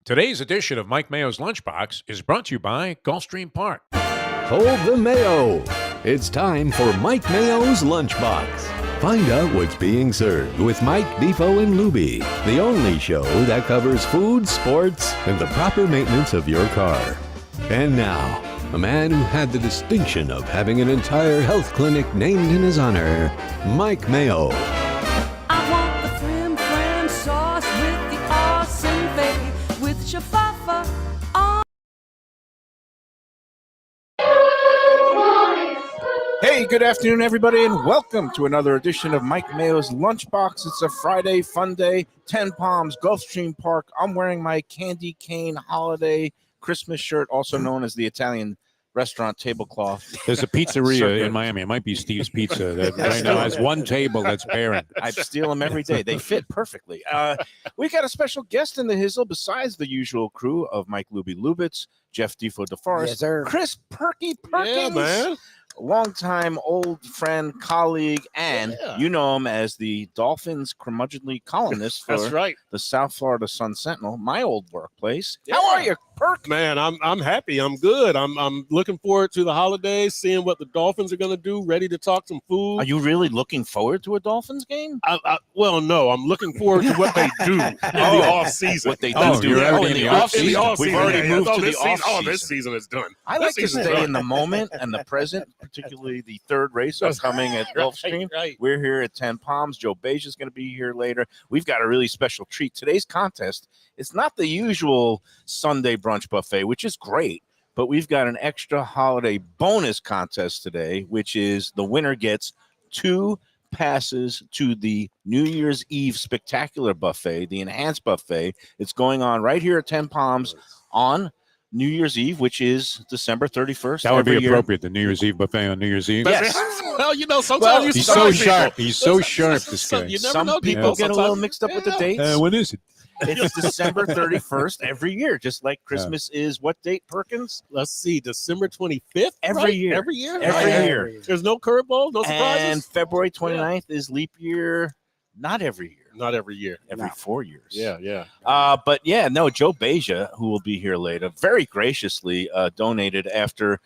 Today's edition of Mike Mayo's Lunchbox is brought to you by Gulfstream Park. Hold the mayo. It's time for Mike Mayo's Lunchbox. Find out what's being served with Mike, Defo and Lubie, the only show that covers food, sports, and the proper maintenance of your car. And now, a man who had the distinction of having an entire health clinic named in his honor, Mike Mayo. I want the flim flam sauce with the awesome fave with shafafa on. Hey, good afternoon, everybody, and welcome to another edition of Mike Mayo's Lunchbox. It's a Friday fun day, 10 Palms, Gulfstream Park. I'm wearing my candy cane holiday Christmas shirt, also known as the Italian restaurant tablecloth. There's a pizzeria in Miami. It might be Steve's Pizza that right now has one table that's barren. I steal them every day. They fit perfectly. We got a special guest in the Hizzle besides the usual crew of Mike Lubie Lubitz, Jeff Defo DeForest, Yes, sir. Chris Perky Perkins. Yeah, man. Longtime old friend, colleague, and you know him as the Dolphins curmudgeonly columnist for That's right. the South Florida Sun Sentinel, my old workplace. How are you, Perk? Man, I'm happy. I'm good. I'm looking forward to the holidays, seeing what the Dolphins are going to do, ready to talk some food. Are you really looking forward to a Dolphins game? Well, no, I'm looking forward to what they do in the off season. What they Oh, do you're already in in the the off In the season. off We've season. already moved to the this season, off this season. season is done. I like to This season's stay done. in the moment and the present, particularly the third race upcoming at Gulfstream. Right. We're here at 10 Palms. Joe Beja is going to be here later. We've got a really special treat. Today's contest, it's not the usual Sunday brunch buffet, which is great, but we've got an extra holiday bonus contest today, which is the winner gets 2 passes to the New Year's Eve spectacular buffet, the enhanced buffet. It's going on right here at 10 Palms on New Year's Eve, which is December 31st. That would be every year. appropriate, the New Year's Eve buffet on New Year's Eve. Yes. Well, sometimes Well, you He's surprise so people. sharp. He's so sharp, this guy. You never Some know people get a little Sometimes- mixed up with the Yeah. dates. When is it? It's December 31st every year, just like Christmas is what date, Perkins? Let's see, December 25th? Every right? year. Every year? Every Right. year. There's no curveball, no surprises? And February 29th is leap year, not every year, Not every year. every 4 years. Yeah. But yeah, no, Joe Beja, who will be here later, very graciously donated after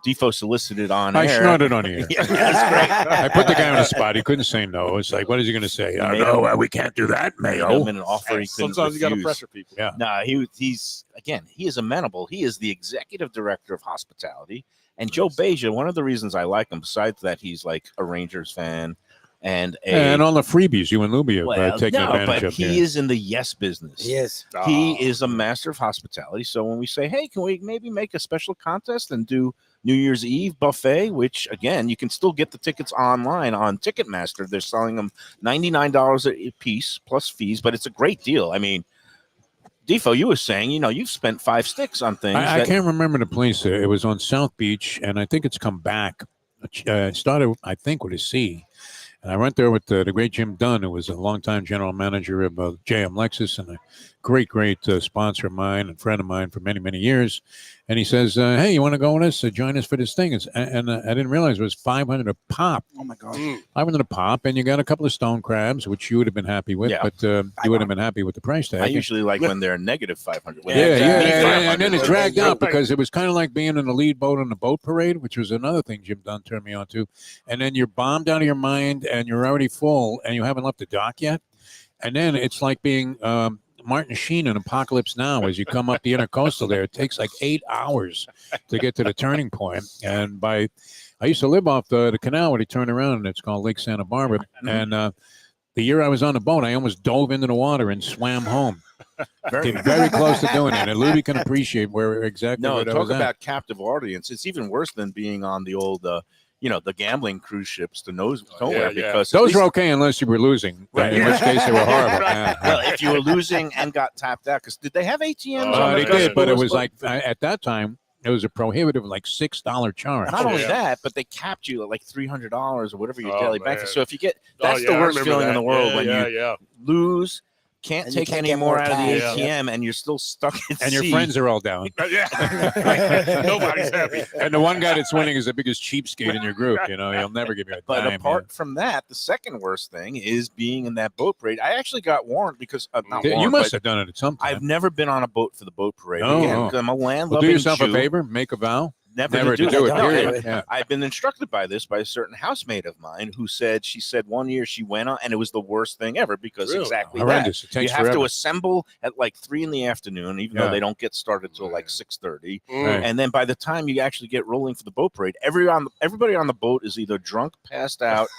Defo solicited on I air. snorted on here. Yeah, that's great. I put the guy on the spot. He couldn't say no. It's like, what is he going to say? made No, him- we can't do that, Made Mayo. him an offer he couldn't Sometimes you got to refuse. pressure people. Yeah. Nah, he's again, he is amenable. He is the executive director of hospitality. And Joe Beja, one of the reasons I like him, besides that he's like a Rangers fan and And all the freebies you and Lubie have well, taken no, advantage but of. he is in the yes business. Yes. He is a master of hospitality. So when we say, hey, can we maybe make a special contest and do New Year's Eve buffet, which again, you can still get the tickets online on Ticketmaster. They're selling them $99 a piece plus fees, but it's a great deal. I mean, Defo, you were saying, you've spent 5 sticks on things. I can't remember the place. It was on South Beach, and I think it's come back. It started, I think, with a C. And I went there with the great Jim Dunn, who was a longtime general manager of JM Lexus and a great sponsor of mine and friend of mine for many, many years. And he says, hey, you want to go with us? Join us for this thing. And I didn't realize it was $500 a pop. Oh, my God. $500 a pop. And you got a couple of stone crabs, which you would have been happy with. Yeah. But you would have been happy with the price tag. I usually like when they're negative 500. When Yeah, they're yeah, negative yeah, and then it 500. dragged out because it was kind of like being in the lead boat on the boat parade, which was another thing Jim Dunn turned me on to. And then you're bombed out of your mind and you're already full and you haven't left the dock yet. And then it's like being Martin Sheen in Apocalypse Now as you come up the intercoastal there. It takes like 8 hours to get to the turning point. And I used to live off the canal where they turn around, and it's called Lake Santa Barbara. And the year I was on the boat, I almost dove into the water and swam home. Came very close to doing it, and Lubie can appreciate where exactly No, where that talk was at. about captive audience. It's even worse than being on the old, the gambling cruise ships to nowhere yeah. because at Those least- were okay unless you were losing, Right. in which case they were horrible. Yeah. well, if you were losing and got tapped out, because did they have ATMs? on They the did, but it Gulf was Coast? like at that time it was a prohibitive like $6 charge. Not only Yeah. that, but they capped you at like $300 or whatever your Oh, daily man. benefit. So if you get, that's the I worst remember feeling in that. the world Yeah, when yeah, you yeah. lose, can't And you take can't any get more more out of the cash. ATM, and you're still stuck at And your C. friends are all down. Yeah. Nobody's happy. And the one guy that's winning is the biggest cheapskate in your group. You know, he'll never give you a But dime. apart from that, the second worst thing is being in that boat parade. I actually got warned because not yeah. You warned, must but have done it at some time. I've never been on a boat for the boat parade. No, Again, no. 'cause I'm a Well, land-loving do yourself Jew. a favor, make a vow. Never to to do it. No, Period. and- Yeah. I've been instructed by this by a certain housemate of mine who said one year she went on and it was the worst thing ever because Really? exactly that. Horrendous. It takes You have forever. to assemble at like 3 in the afternoon, even though Yeah. they don't get started till like 6:30. Right. And then by the time you actually get rolling for the boat parade, everybody on the boat is either drunk, passed out,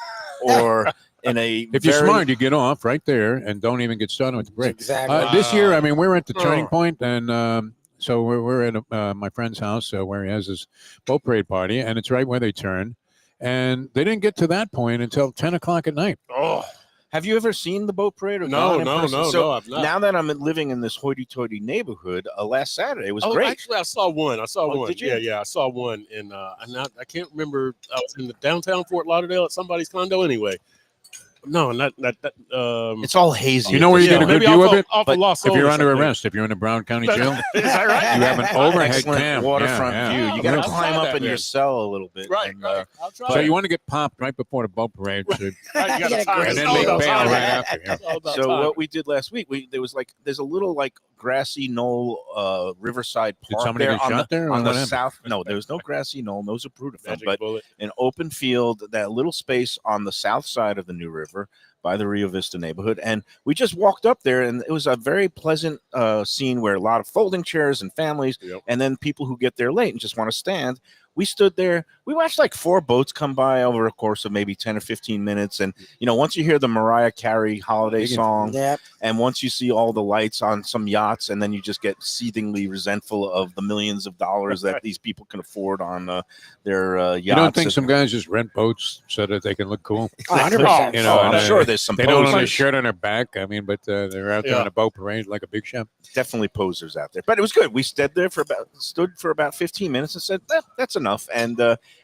or in a. If you're smart, you get off right there and don't even get started with the break. Exactly. This year, I mean, we're at the turning Oh. point, and so we're at my friend's house where he has his boat parade party, and it's right where they turn. And they didn't get to that point until 10 o'clock at night. Oh, Have you ever seen the boat parade? Or no, gone in no, person? no, So no, I've not. now that I'm living in this hoity-toity neighborhood, last Saturday was Oh, great. actually, I saw one. Oh, one. did you? Yeah, I saw one. And I can't remember. I was in the downtown Fort Lauderdale at somebody's condo anyway. No, not. It's all hazy. You know where you get a good maybe view off of it? Off But of Los If you're Olas, under I think. arrest, if you're in the Brown County Jail, Is that right? you have an overhead excellent cam. waterfront Yeah, view. yeah. You got to I'll climb try up that in your then. cell a little bit. Right, and, right. I'll try So that. you want to get popped right before the boat parade, so, You You gotta gotta time grab it. and then It's all make about bail timing. right after. Yeah. It's all about So timing. what we did last week, there's a little like grassy knoll, riverside Did park somebody there get on shot there? Or on what the happened? south. No, there was no grassy knoll, no Zapruder, Magic but bullet. an open field, that little space on the south side of the New River by the Rio Vista neighborhood. And we just walked up there, and it was a very pleasant scene where a lot of folding chairs and families, Yep. and then people who get there late and just want to stand. We stood there. We watched like 4 boats come by over a course of maybe 10 or 15 minutes. And, once you hear the Mariah Carey holiday song, Yep. and once you see all the lights on some yachts, and then you just get seethingly resentful of the millions of dollars that these people can afford on their yachts. You don't think some guys just rent boats so that they can look cool? 100%. I'm and, sure there's some They don't posers. own a shirt on their back. I mean, but they're out there Yeah. on a boat parade like a big ship. Definitely posers out there, but it was good. We stood for about 15 minutes and said, that's enough. And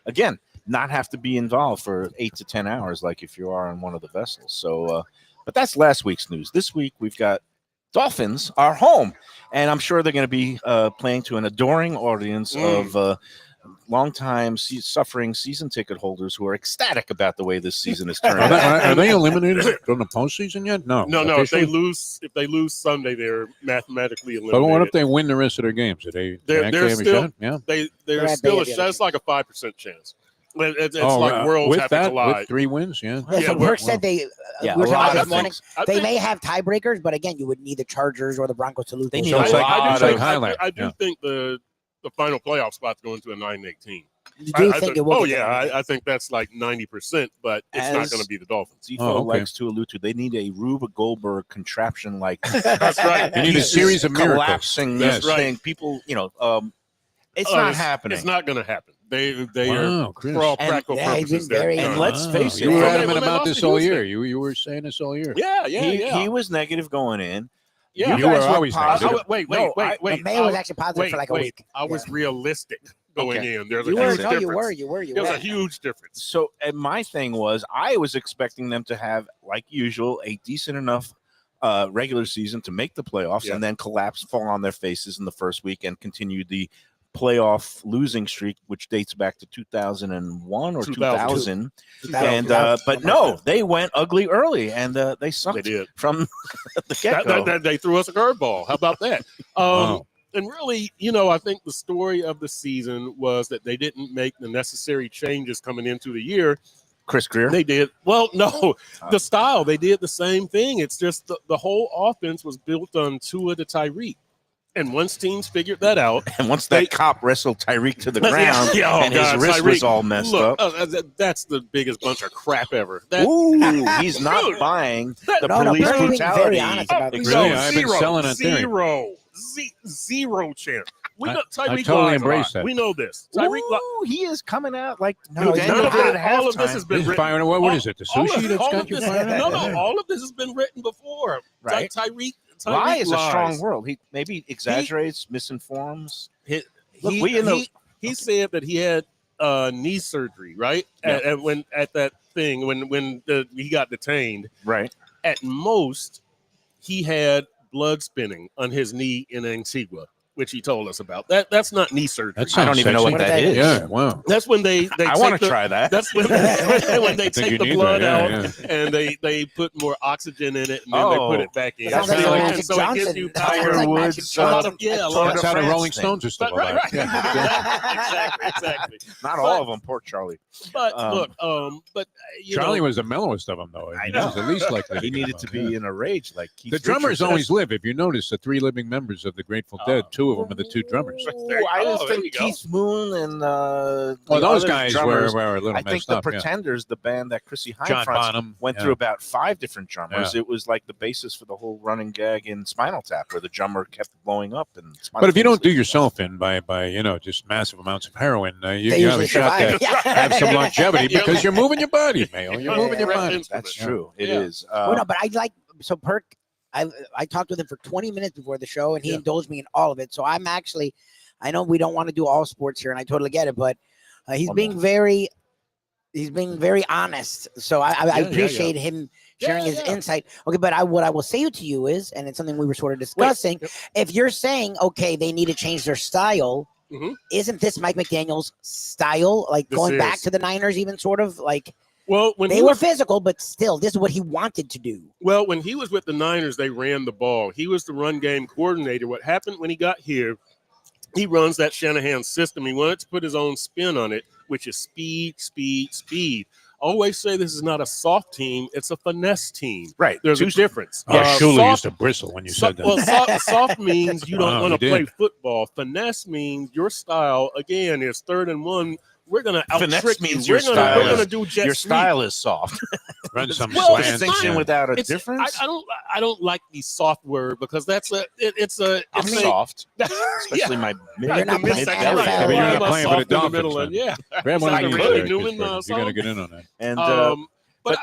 again, not have to be involved for 8 to 10 hours like if you are on one of the vessels. So, but that's last week's news. This week we've got Dolphins are home, and I'm sure they're going to be playing to an adoring audience of longtime suffering season ticket holders who are ecstatic about the way this season is turning out. Are they eliminated from the postseason yet? No. No. If they Officially? lose Sunday, they're mathematically eliminated. But what if they win the rest of their games? Do they They're actually have still- a shot? Yeah. They're They're still at a Beja. shot. It's like a 5% chance. It's like worlds with have to that, collide. with 3 wins, yeah. Yeah, so well, Burke said they. Yeah, we were a talking lot about this of morning. things. I They think- may have tiebreakers, but again, you would need the Chargers or the Broncos to lose. They those need So a it's games. like- I do it's think, like highlight, I do yeah. think the final playoff spot's going to a 9-8 You do think think, it will? oh get yeah, them? I think that's like 90%, but it's not As- going to be the Dolphins. Defo Oh, okay. likes to allude to, they need a Rube Goldberg contraption like That's right. You need a series of miracles. collapsing Yes. this thing. People, it's Oh, not happening. It's not going to happen. They Wow, are Chris. for all And- practical Yeah, he's purposes. been very- they're And done. let's face it, You were When adamant they about lost this to all Houston. year. You were saying this all year. Yeah. He was negative going in. Yeah. You were guys were always positive. negative. Wait. No, But Wait. Mayo was actually positive for like a week. I was Yeah. realistic going Okay. in. There's a You were. huge No, difference. you were. There's were. a huge difference. So, and my thing was, I was expecting them to have, like usual, a decent enough regular season to make the playoffs, Yeah. and then collapse, fall on their faces in the first week, and continue the playoff losing streak, which dates back to 2001 or 2000. And but no, they went ugly early, and they sucked They did. from the get-go. They threw us a curveball. How about that? Wow. And really, I think the story of the season was that they didn't make the necessary changes coming into the year. Chris Greer. They did. Well, no, the style, they did the same thing. It's just the whole offense was built on Tua to Tyreek. And once teams figured that out, And once that cop wrestled Tyreek to the ground, Yeah, oh and his God, wrist Tyreek, was all messed look, up. That's the biggest bunch of crap ever. That, Ooh, he's not Dude. buying the No, police Perry's being brutality. very honest about this. Really? I've been selling that theory. Zero chance. We I- know I Tyreek totally lies a embrace lot. that. We know this. Tyreek lies. Ooh, he is coming out like No, he's Daniel not. did at All of this halftime. has been This is written. firing. What is it? The sushi that's all got of you this- firing? No, all of this has been written before. Right. Tyreek Lie is a lies. strong word. He maybe exaggerates, misinforms. Look, We in the- he said that he had knee surgery, right? Yeah. And when at that thing when he got detained, Right. at most he had blood spinning on his knee in Antigua, which he told us about. That's not knee surgery. That I don't even know sexy. what that is. Yeah, wow. That's when they I want to try that. That's when they think take you the need blood that, out yeah. and they put more oxygen in it and then they put it back in. Sounds like some And Magic so it gives Johnson. you Sounds power. like Woods, Magic a lot Johnson. of a lot Tour of de That's how the France Rolling thing. Stones are still right, alive. right. Yeah. exactly. Not all of them. Poor Charlie. But look, Charlie know, was the mellowest of them, though. I He know. was the least likely. He get needed him to out, be yeah. in a rage like Keith The drummers Richards. always live. If you notice, the 3 living members of the Grateful Dead, 2 of them are the 2 drummers. There you I go, just there you think go. Keith Moon and Well, the those other guys drummers, were a little I think messed the up. Yeah. Pretenders, the band that Chrissy Hine John fronts, Bonham went yeah. through about 5 different drummers. Yeah. It was like the basis for the whole running gag in Spinal Tap, where the drummer kept blowing up. And But if you don't do simultaneously- yourself in by just massive amounts of heroin, you They have a usually shot to survive. have some longevity Yeah. because you're moving your body, Mayo. You're moving your body. That's Yeah. true. It Yeah. is. Well, no, but I like so Perk. I talked with him for 20 minutes before the show, and he Yeah. indulged me in all of it. So I'm actually, I know we don't want to do all sports here, and I totally get it, but he's being very honest. So I appreciate him sharing his insight. Okay, but what I will say to you is, and it's something we were sort of discussing. Yep. If you're saying, okay, they need to change their style, Mhm. isn't this Mike McDaniel's style? Like This going back is. to the Niners, even sort of like Well, when they he were was, physical, but still, this is what he wanted to do. well, when he was with the Niners, they ran the ball. He was the run game coordinator. What happened when he got here? He runs that Shanahan system. He wanted to put his own spin on it, which is speed, speed, speed. I always say this is not a soft team; it's a finesse team. Right. There's a Two- difference. Oh, Shula Soft- used to bristle when you said that. Well, soft means you don't Wow, want to he play did. football. Finesse means your style, again, is 3rd and 1. We're going to Finesse out-trick means you. your style We're going to is- do jet Your sweep. style is soft. Run some Well, slants. Distinction yeah. without a It's- difference. I don't like the soft word because that's I'm it's soft, yeah. especially my mid. You're not playing mid- NFL. Yeah, but you're not playing for the Dolphins, End. then. Yeah. Grab one of Exactly. these Really, there, Newman, Pittsburgh. You got to get in on that. And But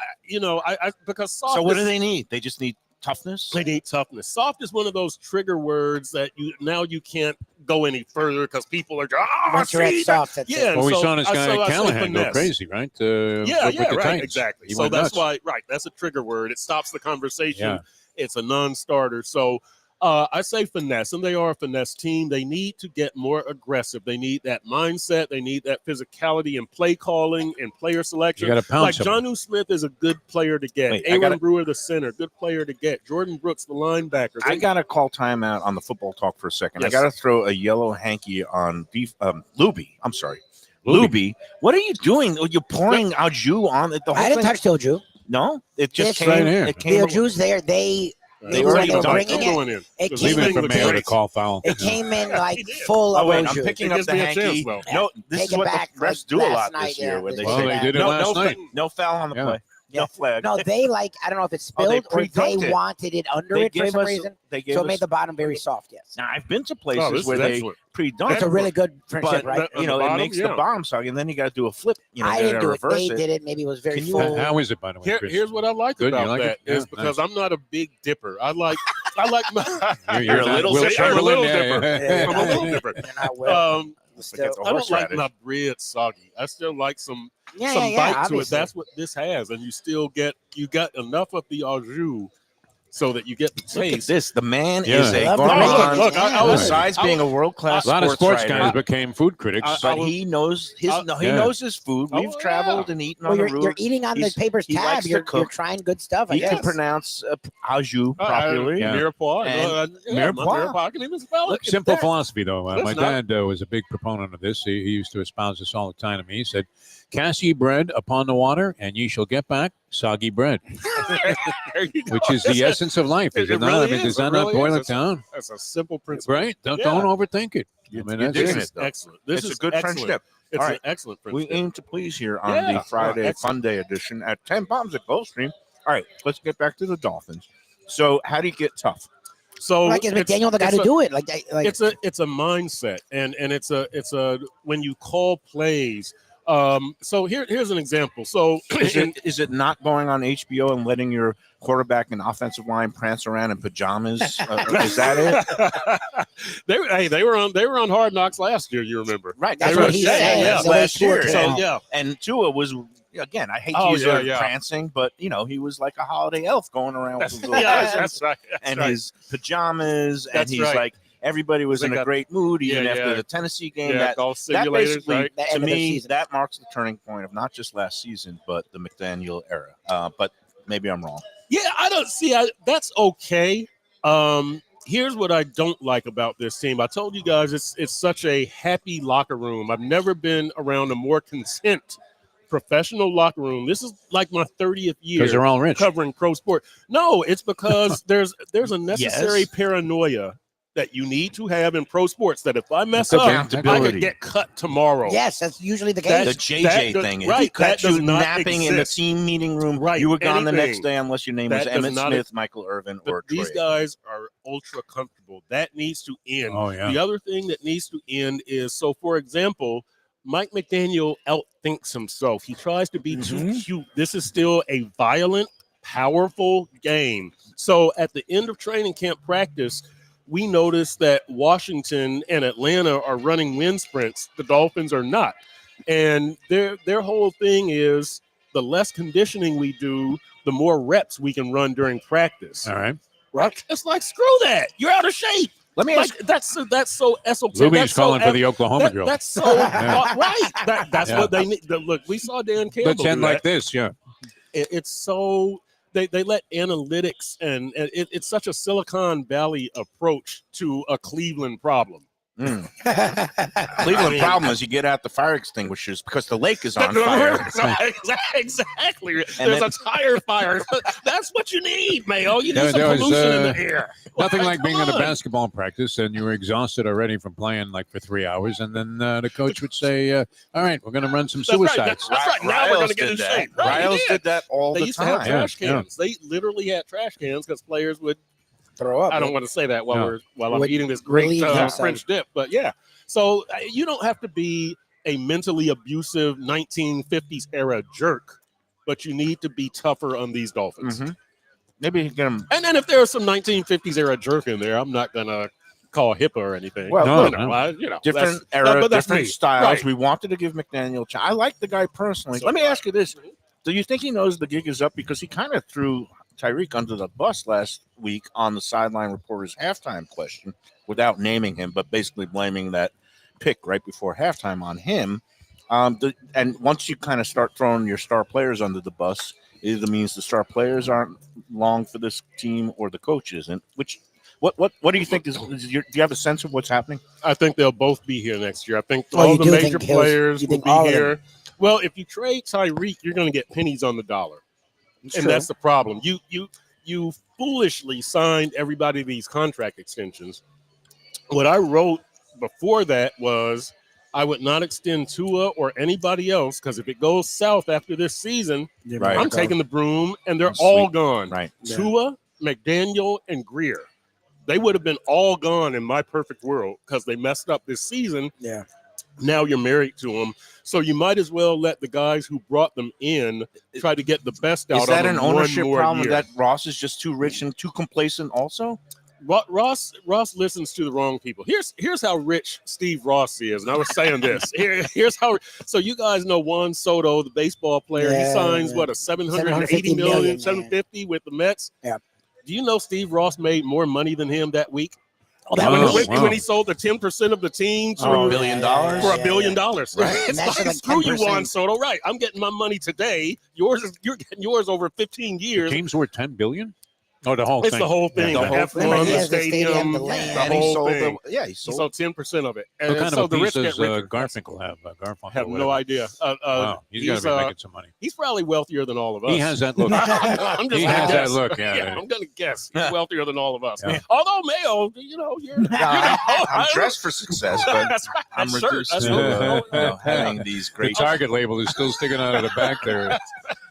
because soft. so, what is- do they need? They just need toughness. They need toughness. Soft is one of those trigger words that you can't go any further because people are Once you're at soft, that's yeah. it. Well, we so saw this I guy say Callahan go finesse. crazy, right? Yeah, with the right, Titans. exactly. He So went that's nuts. why, that's a trigger word. It stops the conversation. Yeah. It's a non-starter. So I say finesse, and they are a finesse team. They need to get more aggressive. They need that mindset. They need that physicality and play calling and player selection. You got to pounce Like him. Jonnu Smith is a good player to get. Wait, I Aaron gotta- Brewer, the center, good player to get. Jordan Brooks, the linebacker. I gotta call timeout on the football talk for a second. Yes. I gotta throw a yellow hanky on Lubie. I'm sorry, Lubie. What are you doing? You're pouring au jus on it. The whole I didn't thing? touch Toju. No, it just This came. right here. It came. The Jews there, they They were already when done bringing it. it. Going in. It Because came Leaving this it in for thing Mayo to was call foul. It came in like did. full Oh of wait, I'm Oju. picking It up gives the me a chance, hanky. though. No, this Take is it what back, the refs like do a last lot night, this year when they Well, say they did it no, last no, night. no foul on the Yeah. play. Yeah. No flag. No, they I don't know if it's Oh, they spilled or they pre-dunked it. wanted it under They it for gave some us- reason. They gave So it us- made the bottom very soft, yes. Now I've been to Oh, places this where is they excellent. pre-dunk, It's a really good friendship, but right? On the it bottom, makes yeah. the bottom soggy, and then you got to do a flip. I didn't do it. reverse They did it. Maybe it was very Can you- full. How is it, by the way, Chris? Here's what I like Good, you about like that it? is Yeah, because nice. I'm not a big dipper. I like my You're a not little Will dipper. I'm a little Chamberlain, dipper. yeah. I'm a little dipper. You're not well. I Like it's a don't like horseradish. my bread soggy. I still like some yeah, bite to it. obviously. That's what this has, and you got enough of the au jus so that you get the Look at taste. this. The man Yeah. is a Love the gourmand. Look, I was- Besides being a world-class A lot of sports writer, guys became food critics. but he knows his. I- He Yeah. knows his food. Oh, We've traveled and eaten Well, on the you're roofs. eating on the He's- paper's he tab. likes to You're cook. trying good stuff, I He guess. can pronounce au jus properly. Yeah. Mirepoix. And Mirepoix. Mirepoix. I can even spell it. Simple philosophy, though. My That's not- dad was a big proponent of this. He used to espouse this all the time to me. He said, "Cast ye bread upon the water, and ye shall get back soggy bread," There you go. which is the essence of life. Is It it not? really I mean, is. does It that not really boil is. it down? That's a simple principle. Right? Don't Yeah. overthink it. You're- I mean, you're that's digging it. This is though. excellent. This It's is a good excellent. friendship. It's All an right. excellent We friendship. aim to please here on Yeah. the Friday Excellent. Fun Day edition at 10 Bombs at Gulfstream. All right, let's get back to the Dolphins. So, how do you get tough? So Like, is McDaniel the guy to do it? Like, it's a mindset, and it's a when you call plays. So here's an example. So Is it not going on HBO and letting your quarterback and offensive line prance around in pajamas? Is that it? they were on Hard Knocks last year. You remember? Right. That's They what were- he yeah, said. yeah, That's yeah. what Last he year. said. So yeah, And Tua was, again, I hate to use the word prancing, but he was like a holiday elf going around with his little presents that's right. and his pajamas, and he's like everybody was in a great mood even after the Tennessee game. Yeah, that basically, right? to me, that marks the turning point of not just last season, but the McDaniel era. But maybe I'm wrong. Yeah, I don't see. That's okay. Here's what I don't like about this team. I told you guys it's such a happy locker room. I've never been around a more content professional locker room. This is like my 30th year because they're all rich covering pro sport. No, it's because there's a necessary paranoia that you need to have in pro sports, that if I mess up, I could get cut tomorrow. Yes, that's usually the case. The JJ thing. Right. If cut that you napping in the team meeting room, you were gone the next day unless your name was Emmitt Smith, Michael Irvin, or Troy. These guys are ultra comfortable. That needs to end. Oh, yeah. The other thing that needs to end is, so for example, Mike McDaniel outthinks himself. He tries to be too cute. This is still a violent, powerful game. So at the end of training camp practice, we noticed that Washington and Atlanta are running wind sprints. The Dolphins are not. And their whole thing is the less conditioning we do, the more reps we can run during practice. All right. Right? It's like, screw that. You're out of shape. Let me ask. That's so esoteric. Lubie's calling for the Oklahoma drill. That's so right. That's what they need. Look, we saw Dan Campbell. Let's end like this. Yeah. It's so they let analytics and it's such a Silicon Valley approach to a Cleveland problem. Cleveland problem is you get out the fire extinguishers because the lake is on fire. Exactly. There's a tire fire. That's what you need, Mayo. You need some pollution in the air. Nothing like being at a basketball practice and you were exhausted already from playing like for 3 hours, and then the coach would say, "All right, we're going to run some suicides." That's right. Now we're going to get in shape. Riles did that all the time. They used to have trash cans. They literally had trash cans because players would throw up. I don't want to say that while I'm eating this great French dip, but yeah. So you don't have to be a mentally abusive 1950s era jerk, but you need to be tougher on these Dolphins. Maybe you get them. And then if there's some 1950s era jerk in there, I'm not gonna call HIPAA or anything. Well, different era, different styles. Right. We wanted to give McDaniel a chance. I like the guy personally. Let me ask you this: do you think he knows the gig is up? Because he kind of threw Tyreek under the bus last week on the sideline reporter's halftime question without naming him, but basically blaming that pick right before halftime on him. And once you kind of start throwing your star players under the bus, it either means the star players aren't long for this team or the coach isn't. Which, what do you think do you have a sense of what's happening? I think they'll both be here next year. I think all the major players will be here. Well, if you trade Tyreek, you're going to get pennies on the dollar. And that's the problem. You foolishly signed everybody these contract extensions. What I wrote before that was I would not extend Tua or anybody else because if it goes south after this season, I'm taking the broom and they're all gone. Right. Tua, McDaniel, and Greer. They would have been all gone in my perfect world because they messed up this season. Yeah. Now you're married to them. So you might as well let the guys who brought them in try to get the best out of them. Is that an ownership problem year. that Ross is just too rich and too complacent also? Ross listens to the wrong people. Here's how rich Steve Ross is. And I was saying this. Here's how. So you guys know Juan Soto, the baseball player. He signs what, a $780 million, $750 with the Mets. Yeah. Do you know Steve Ross made more money than him that week? When he sold the 10% of the team to $1 billion for $1 billion. Right? It's like, screw you, 10%. Juan Soto. Right. I'm getting my money today. You're getting yours over 15 years. The team's worth $10 billion? Oh, the whole thing. It's the whole thing. Yeah, the whole thing. The stadium, the land. The whole he thing. He sold 10% of it. And what kind so of the a rich piece get does richer. Garfinkel have? I have no idea. Wow, he's got to be making some money. He's probably wealthier than all of us. He has that look. I'm just he has that look. Yeah, I'm going to guess he's wealthier than all of us. Yeah. Although Mayo, I'm dressed for success, but that's right. I'm That's reduced to having these great. The Target label is still sticking out of the back there.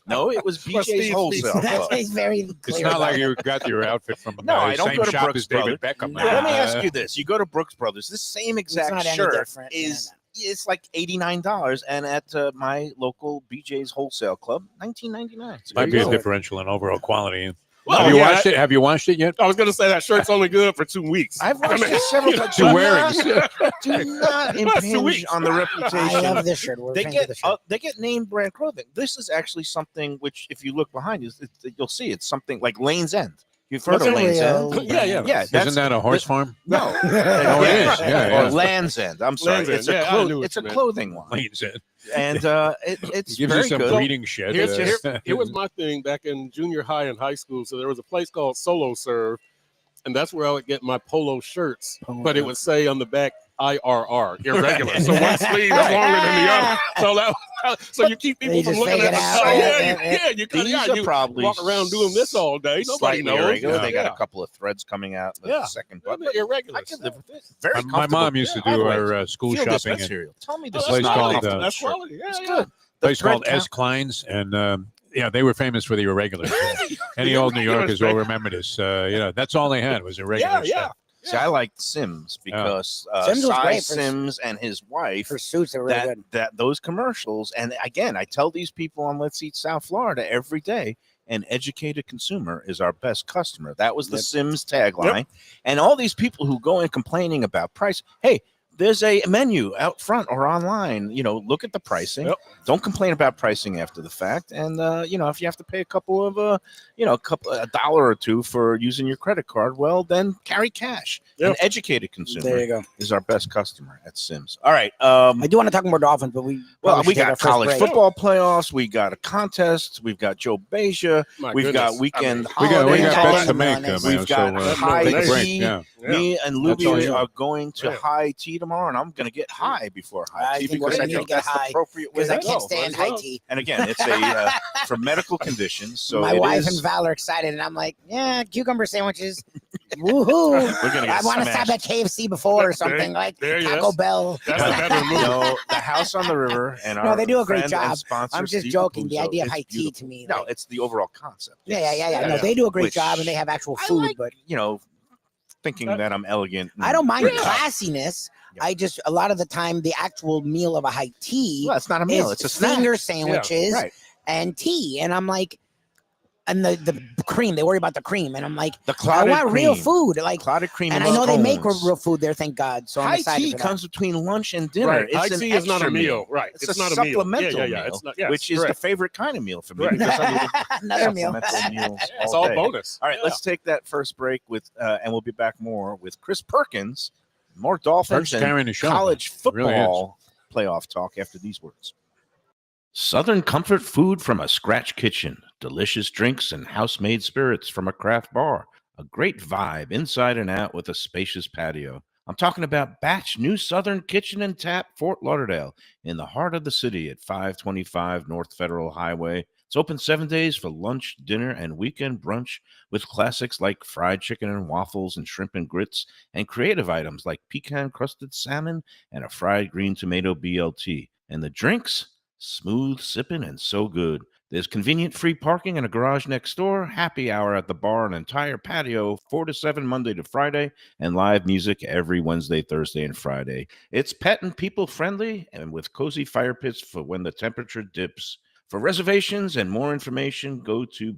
No, it was BJ's wholesale. That's very clear. It's not like you got your outfit from No, I don't same go to shop Brooks as David Brothers. Beckham. Let me ask you this: you go to Brooks Brothers, this same exact shirt is it's like $89, and at my local BJ's wholesale club, $19.99. Might be a differential in overall quality. Well, Have you yeah, washed it? Have you washed it yet? I was going to say that shirt's only good for 2 weeks. I've watched it several times. Two wearings. Do not impinge on the I reputation. love this shirt. We're fans of the shirt. They get name brand clothing. This is actually something which, if you look behind you, you'll see it's something like Lane's End. You've heard That's of a Lane's real End? brand. Yeah. Isn't that a horse farm? No. Oh, it is. Yeah. Or Land's End. I'm sorry. Land's It's End. a Yeah, I knew what it's a you meant. clothing line, Lane's End. and it's Gives very you some good. breeding shed. Here was my thing back in junior high and high school. So there was a place called Solo Serve, and that's where I would get my polo shirts. But it would say on the back IRR, irregular. So one sleeve is longer than the other. So you keep people You from just looking fake at it the out. side. Yeah, You These are probably walk around doing this all day. Nobody slightly knows. irregular. They got Yeah. a couple of threads coming out the Yeah. second They're button. irregular. I can live with it. Very My comfortable. mom used to By do the way, our school feel this shopping at material. Tell me a this place is not called, comfortable. That's shirt. quality. Yeah, It's yeah. good. a The place called thread S. Klein's, and yeah, they were famous for the irregulars. Any The old New irregulars, Yorkers will right? remember this. That's all they had was irregular Yeah, stuff. See, I like Sims because Sims was Cy great for- Sims and his wife. For suits, they were really good. That those commercials, and again, I tell these people on Let's Eat South Florida every day, an educated consumer is our best customer. That was the Yep. Sims tagline. And all these people who go in complaining about price, hey, there's a menu out front or online. Look at the pricing. Yep. Don't complain about pricing after the fact. And if you have to pay a couple of a dollar or two for using your credit card, well, then carry cash. Yep. An educated There consumer you go. is our best customer at Sims. All right. I do want to talk more Dolphins, but we Well, probably we should take our got first college break. football playoffs. We got a contest. We've got Joe Beja. My We've goodness. got weekend We got holiday bets talk. to make. We've We've got so, high take a break. tea. Yeah. Me and That's all Lubie you. are going to Yeah. high tea tomorrow, and I'm going to get high before high I tea think we're because gonna I need to think get that's high the appropriate way because to I can't go. stand Well, high tea. And again, it's a for medical conditions. So My it wife is- and Val are excited, and I'm like, yeah, cucumber sandwiches. Woohoo! We're gonna I get want to stop smashed. at KFC before or something like there, Taco yes. Bell. That's a better move. No, the house on the river and No, our they do a great friend job. and sponsor, I'm just Steve joking. The Capuzzo, idea of is high tea beautiful. to me, No, like- it's the overall concept. Yeah. Yeah, No, yeah. they do a great Which job, and they have actual I food. like, but thinking that I'm elegant. I don't mind Yeah. classiness. Yeah. I just a lot of the time the actual meal of a high tea Well, it's not a meal; is it's a snack. finger sandwiches Right. and tea, and I'm like, and the cream. They worry about the cream, and I'm like, The I clotted want real cream. food, like. Clotted cream. And I know they make scones. real food there, thank God. So I'm High excited tea for that. comes between lunch and dinner. Right. It's High an tea is not a extra meal. Right. It's, It's a not a meal. supplemental Yeah. meal, It's not, yeah, which is correct. the favorite kind of meal for me. Right. Because I need Another meal. supplemental meals It's all all day. bonus. All right, Yeah. let's take that first break with, and we'll be back more with Chris Perkins, more Dolphins First and carrying the show. college It really is. football playoff talk after these words. Southern comfort food from a scratch kitchen, delicious drinks and house-made spirits from a craft bar, a great vibe inside and out with a spacious patio. I'm talking about Batch New Southern Kitchen and Tap, Fort Lauderdale, in the heart of the city at 525 North Federal Highway. It's open 7 days for lunch, dinner, and weekend brunch with classics like fried chicken and waffles and shrimp and grits, and creative items like pecan-crusted salmon and a fried green tomato BLT. And the drinks? Smooth sipping and so good. There's convenient free parking and a garage next door, happy hour at the bar, an entire patio, 4 to 7 Monday to Friday, and live music every Wednesday, Thursday, and Friday. It's pet and people friendly and with cozy fire pits for when the temperature dips. For reservations and more information, go to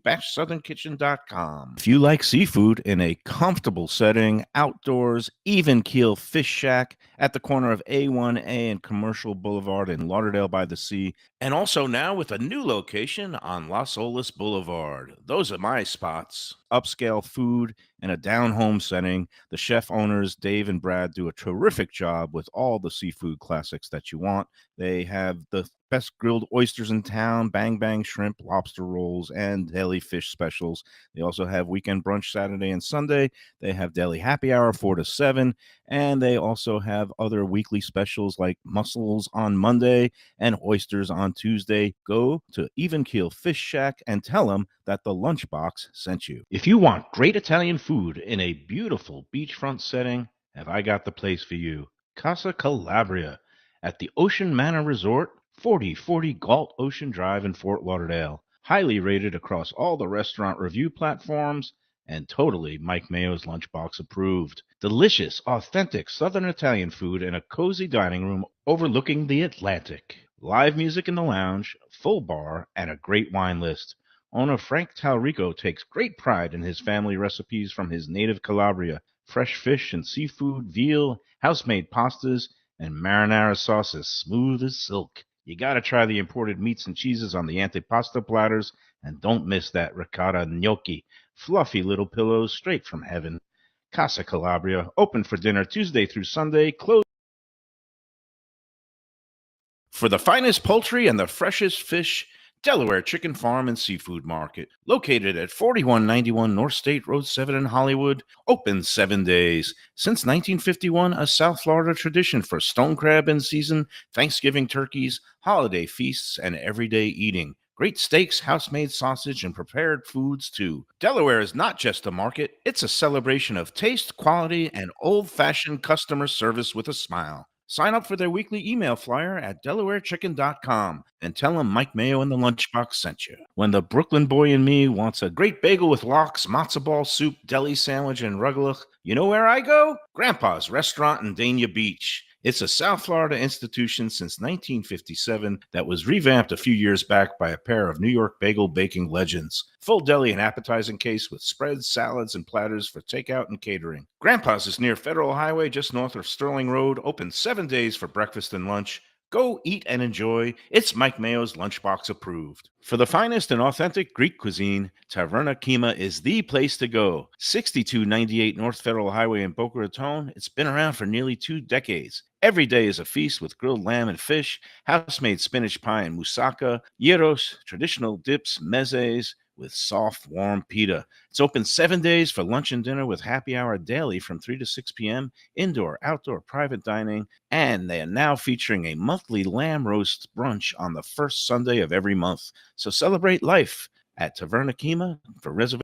batchsouthernkitchen.com. If you like seafood in a comfortable setting, outdoors, even keel fish shack at the corner of A1A and Commercial Boulevard in Lauderdale by the Sea, and also now with a new location on Las Olas Boulevard. Those are my spots. Upscale food and a down-home setting. The chef owners, Dave and Brad, do a terrific job with all the seafood classics that you want. They have the best grilled oysters in town, bang bang shrimp, lobster rolls, and deli fish specials. They also have weekend brunch Saturday and Sunday. They have deli happy hour 4 to 7, and they also have other weekly specials like mussels on Monday and oysters on Tuesday. Go to Even Keel Fish Shack and tell them that the Lunchbox sent you. If you want great Italian food in a beautiful beachfront setting, have I got the place for you. Casa Calabria at the Ocean Manor Resort, 4040 Galt Ocean Drive in Fort Lauderdale. Highly rated across all the restaurant review platforms and totally Mike Mayo's Lunchbox approved. Delicious, authentic Southern Italian food in a cozy dining room overlooking the Atlantic. Live music in the lounge, full bar, and a great wine list. Owner Frank Talrico takes great pride in his family recipes from his native Calabria. Fresh fish and seafood, veal, house-made pastas, and marinara sauces smooth as silk. You gotta try the imported meats and cheeses on the antipasto platters, and don't miss that ricotta gnocchi, fluffy little pillows straight from heaven. Casa Calabria, open for dinner Tuesday through Sunday, closed for the finest poultry and the freshest fish. Delaware Chicken Farm and Seafood Market, located at 4191 North State Road 7 in Hollywood, open 7 days. Since 1951, a South Florida tradition for stone crab in season, Thanksgiving turkeys, holiday feasts, and everyday eating. Great steaks, house-made sausage, and prepared foods, too. Delaware is not just a market, it's a celebration of taste, quality, and old-fashioned customer service with a smile. Sign up for their weekly email flyer at DelawareChicken.com and tell them Mike Mayo and the Lunchbox sent you. When the Brooklyn boy in me wants a great bagel with lox, matzo ball soup, deli sandwich, and rugelach, you know where I go? Grandpa's Restaurant in Dania Beach. It's a South Florida institution since 1957 that was revamped a few years back by a pair of New York bagel baking legends. Full deli and appetizing case with spreads, salads, and platters for takeout and catering. Grandpa's is near Federal Highway just north of Sterling Road, open 7 days for breakfast and lunch. Go eat and enjoy. It's Mike Mayo's Lunchbox approved. For the finest and authentic Greek cuisine, Taverna Kima is the place to go. 6298 North Federal Highway in Boca Raton. It's been around for nearly 2 decades. Every day is a feast with grilled lamb and fish, house-made spinach pie and moussaka, gyros, traditional dips, mezes, with soft, warm pita. It's open 7 days for lunch and dinner with happy hour daily from 3 to 6 p.m., indoor, outdoor, private dining, and they are now featuring a monthly lamb roast brunch on the first Sunday of every month. So celebrate life at Taverna Kima for reservations.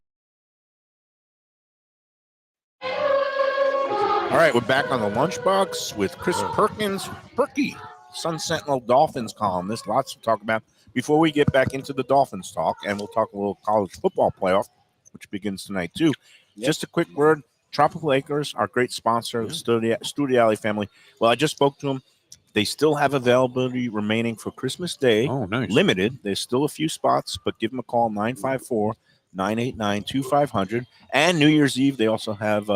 All right, we're back on the Lunchbox with Chris Perkins. Perky, Sun Sentinel Dolphins columnist. Lots to talk about. Before we get back into the Dolphins talk, and we'll talk a little college football playoff, which begins tonight too. Yep. Just a quick word. Tropical Acres, our great sponsor, the Studio Alley family. Well, I just spoke to them. They still have availability remaining for Christmas Day. Oh, nice. Limited. There's still a few spots, but give them a call, 954-989-2500. And New Year's Eve, they also have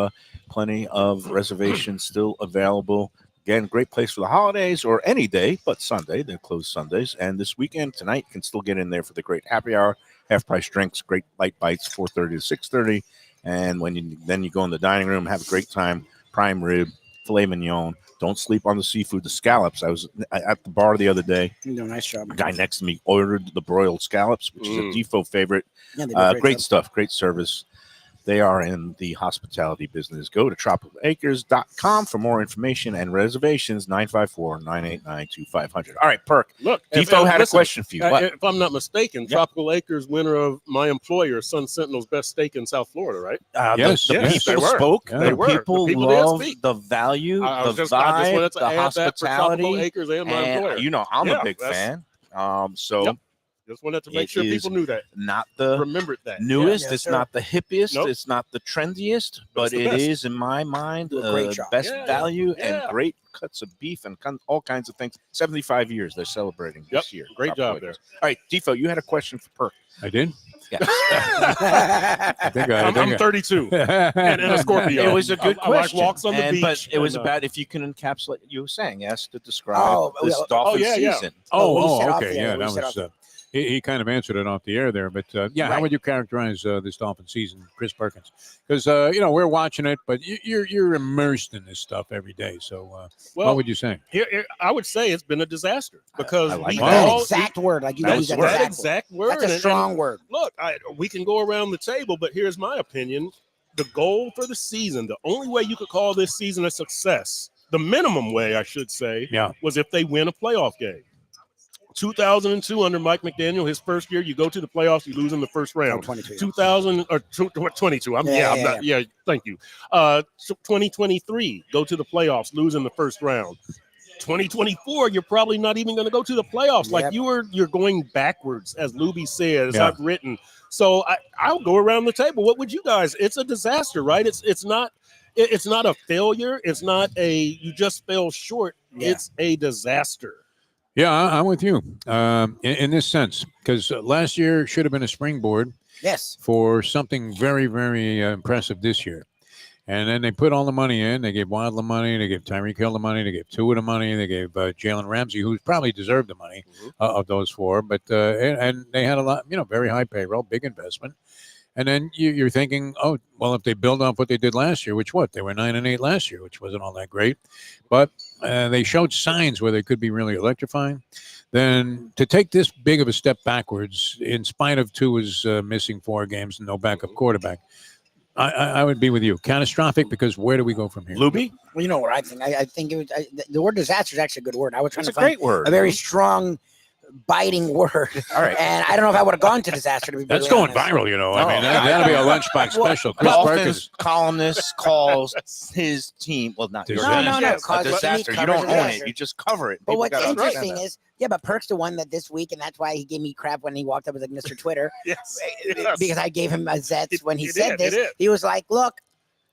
plenty of reservations still available. Again, great place for the holidays or any day, but Sunday. They're closed Sundays. And this weekend, tonight, you can still get in there for the great happy hour, half-price drinks, great light bites, 4:30 to 6:30. And when you go in the dining room, have a great time, prime rib, filet mignon. Don't sleep on the seafood, the scallops. I was at the bar the other day. You do a nice job. The guy next to me ordered the broiled scallops, which is a Defo favorite. Yeah, great stuff, great service. They are in the hospitality business. Go to tropicalacres.com for more information and reservations, 954-989-2500. All right, Perk. Look, Defo had a question for you. What? If I'm not mistaken, Tropical Acres, winner of my employer, Sun Sentinel's best steak in South Florida, right? Yes, the yes, people they were. spoke. Yeah. The They were. people The people did love speak. the value, I the just vibe, wanted to the add that for hospitality. Tropical Acres and my employer. And, I'm a big fan. So. Yep. Just wanted to make sure people knew that. Not the remembered that newest. Yeah, it's sir. not the hippiest. Nope. It's not the trendiest, but the it best. is, in my mind, Do a great job. best Yeah, value yeah. and great cuts of beef and all kinds of things. 75 years they're celebrating this year. Great Tropical job there. Acres. All right, Defo, you had a question for Perk. I did. Yeah. I think I I'm 32 and a Scorpio. It was a good I like question. walks on the beach. But it was and, about if you can encapsulate, you were saying, yes, to describe this Dolphin season. Okay. Yeah, we that set was. off- He kind of answered it off the air there, but how Right. would you characterize this Dolphin season, Chris Perkins? Because we're watching it, but you're immersed in this stuff every day. So, what would you say? Here, I would say it's been a disaster because I like we that. That all exact word, like you That use was that the exact word. That's a strong word. Look, we can go around the table, but here's my opinion. The goal for the season, the only way you could call this season a success, the minimum way, I should say, was if they win a playoff game. 2002 under Mike McDaniel, his first year, you go to the playoffs, you lose in the first round. 22. 2000 or 22. Thank you. 2023, go to the playoffs, lose in the first round. 2024, you're probably not even going to go to the playoffs. Like you're going backwards, as Lubie said, as I've written. So I'll go around the table. What would you guys? It's a disaster, right? It's not a failure. It's not you just fell short. Yeah. It's a disaster. Yeah, I'm with you in this sense because last year should have been a springboard Yes. for something very, very impressive this year. And then they put all the money in. They gave Waddle the money. They gave Tyreek Hill the money. They gave Tua the money. They gave Jalen Ramsey, who probably deserved the money of those four. But and they had a lot, very high payroll, big investment. And then you're thinking, oh, well, if they build off what they did last year, they were 9-8 last year, which wasn't all that great, but they showed signs where they could be really electrifying. Then to take this big of a step backwards, in spite of Tua's missing 4 games and no backup quarterback. I would be with you. Catastrophic because where do we go from here? Lubie? Well, you know what I think? I think the word disaster is actually a good word. I was trying It's to a find great word. a very strong, biting word. All right. And I don't know if I would have gone to disaster. To be That's brutally going honest. viral, I mean, Oh, that'll be a lunchbox special. Chris Dolphins Perkins. columnist calls his team. Well, not your Disaster. team. No. A Cause disaster. You covers don't own disaster. it. You just cover it. But People what's gotta understand interesting that. is, but Perk's the one that this week, and that's why he gave me crap when he walked up with like Mr. Twitter, Yes. because I gave him a zets when he He said did, he this. did. He was like, "Look,"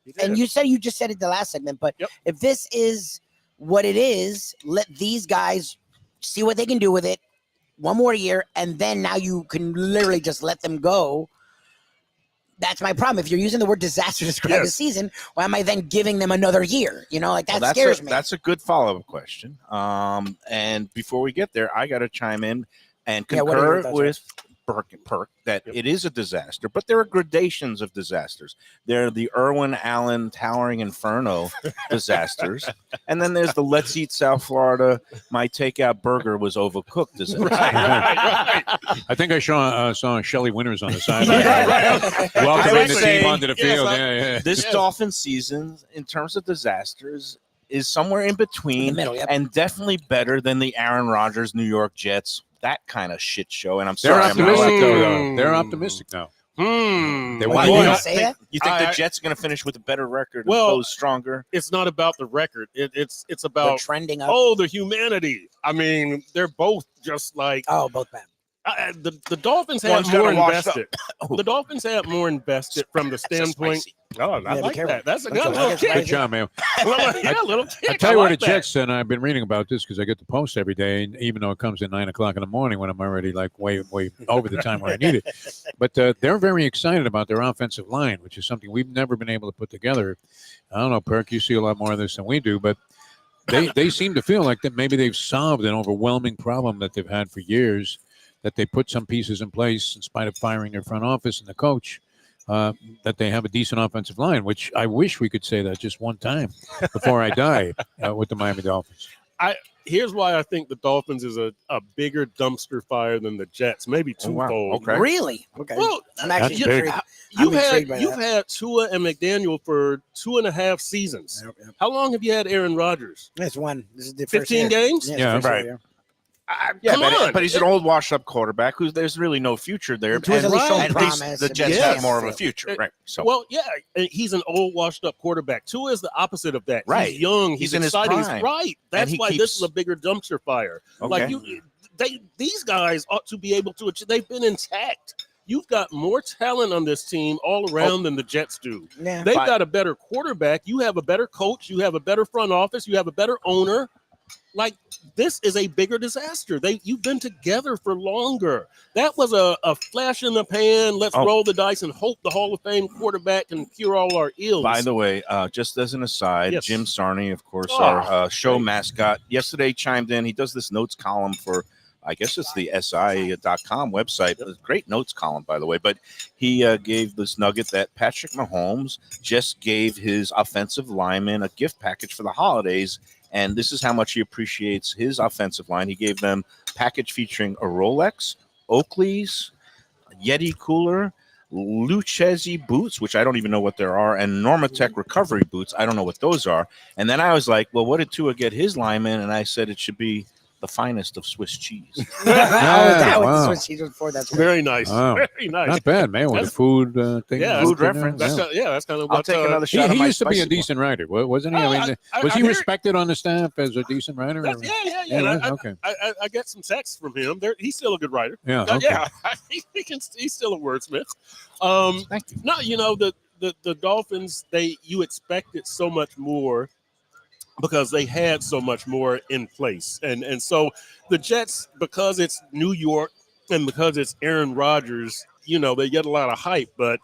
He did. and you just said it the last segment, but Yep. if this is what it is, let these guys see what they can do with it. One more year, and then now you can literally just let them go. That's my problem. If you're using the word disaster to describe the Yes. season, why am I then giving them another year? That Well, scares me. That's a good follow-up question. And before we get there, I got to chime in and Yeah, what are your concur thoughts, with Perk that it is a disaster, but there are gradations of disasters. There are the Irwin Allen Towering Inferno disasters, and then there's the Let's Eat South Florida. My takeout burger was overcooked disaster. Right. I think I saw Shelley Winters on the sideline. I Welcoming would the say- team onto the yes, field. I- Yeah. This Dolphin season, in terms of disasters, is somewhere in in the between middle, yep. and definitely better than the Aaron Rodgers New York Jets. That kind of shit show. And I'm They're sorry, I'm not optimistic, like though. They're optimistic now. They Why You you don't don't say that? You think I- the Jets are going to finish with a better record and Well- close stronger? It's not about the record. It's They're about trending up. the humanity. I mean, they're both just like Oh, both bad. the Dolphins have One's more kinda washed up. invested. The Dolphins have more invested from the That's a standpoint. spicy. Oh, I Yeah, be like careful. that. That's a Don't good you little like it? kick. Good job, man. Yeah, little kick. I tell you what, like the that. Jets, and I've been reading about this because I get the post every day, and even though it comes at 9:00 in the morning when I'm already like way over the time where I need it. But they're very excited about their offensive line, which is something we've never been able to put together. I don't know, Perk, you see a lot more of this than we do, but they seem to feel like that maybe they've solved an overwhelming problem that they've had for years, that they put some pieces in place in spite of firing their front office and the coach. That they have a decent offensive line, which I wish we could say that just one time before I die with the Miami Dolphins. Here's why I think the Dolphins is a bigger dumpster fire than the Jets, maybe Oh, wow. twofold. Okay. Really? Okay. Well, I'm actually That's big. intrigued. you've I'm intrigued by that. had Tua and McDaniel for 2.5 seasons. Yep. How long have you had Aaron Rodgers? It's one. This is the 15 first year. games? it's Yeah, the first right. year, Yeah, Come on. but he's an old, washed-up quarterback who's there's really no future there. Tua's at least shown at least promise. the and Jets been Yes. have more of a champions. future, right? So Well, yeah, and he's an old, washed-up quarterback. Tua is the opposite of that. Right. He's young. He's He's in his exciting. prime. Right. That's he why keeps- this is a bigger dumpster fire. Like Okay. these guys ought to be able to achieve. They've been intact. You've got more talent on this team all around than the Jets do. Yeah. They've But- got a better quarterback. You have a better coach. You have a better front office. You have a better owner. Like, this is a bigger disaster. You've been together for longer. That was a flash in the pan. Let's Oh. roll the dice and hope the Hall of Fame quarterback can cure all our ills. By the way, just as an aside, Yes. Jim Sarney, of course, Oh, our show great. mascot, yesterday chimed in. He does this notes column for, I guess it's the SI.com website. Yep. Great notes column, by the way. But he gave this nugget that Patrick Mahomes just gave his offensive lineman a gift package for the holidays. And this is how much he appreciates his offensive line. He gave them package featuring a Rolex, Oakley's, Yeti cooler, Lucchese boots, which I don't even know what there are, and Normatec recovery boots. I don't know what those are. And then I was like, well, what did Tua get his lineman? And I said it should be the finest of Swiss cheese. That was wow. what she was for. That's Very nice. Wow. Very nice. Not bad, man. With the food thing. Yeah, built food in there. reference. That's kind of I'll what take another shot. He of my used to be a spicy one. decent writer, wasn't he? Oh, I mean, I was he hear it. respected on the staff as a decent writer? or- Yeah. Yeah, And okay. I get some texts from him. He's still a good writer. Yeah, okay. Yeah, he's still a wordsmith. Thank you. No, the Dolphins, you expected so much more because they had so much more in place. And so the Jets, because it's New York and because it's Aaron Rodgers, they get a lot of hype, but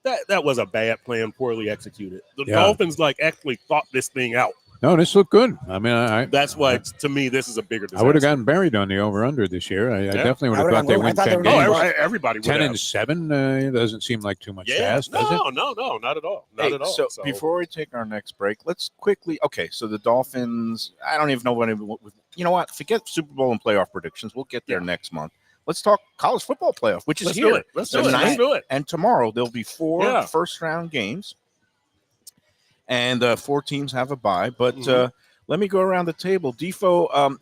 that was a bad plan, poorly executed. The Dolphins actually thought this thing out. No, this looked good. I mean, that's why to me this is a bigger disaster. I would have gotten buried on the over/under this year. I definitely would have thought they win 10 games. Everybody would 10-7 doesn't seem like too much to ask, does it? No, not at all. Not at all. So before we take our next break, let's quickly. Okay, so the Dolphins. I don't even know what. You know what? Forget Super Bowl and playoff predictions. We'll get there next month. Let's talk college football playoff, which is here. Let's do it. And tomorrow there'll be 4 first-round games. And 4 teams have a bye. But let me go around the table. Defo,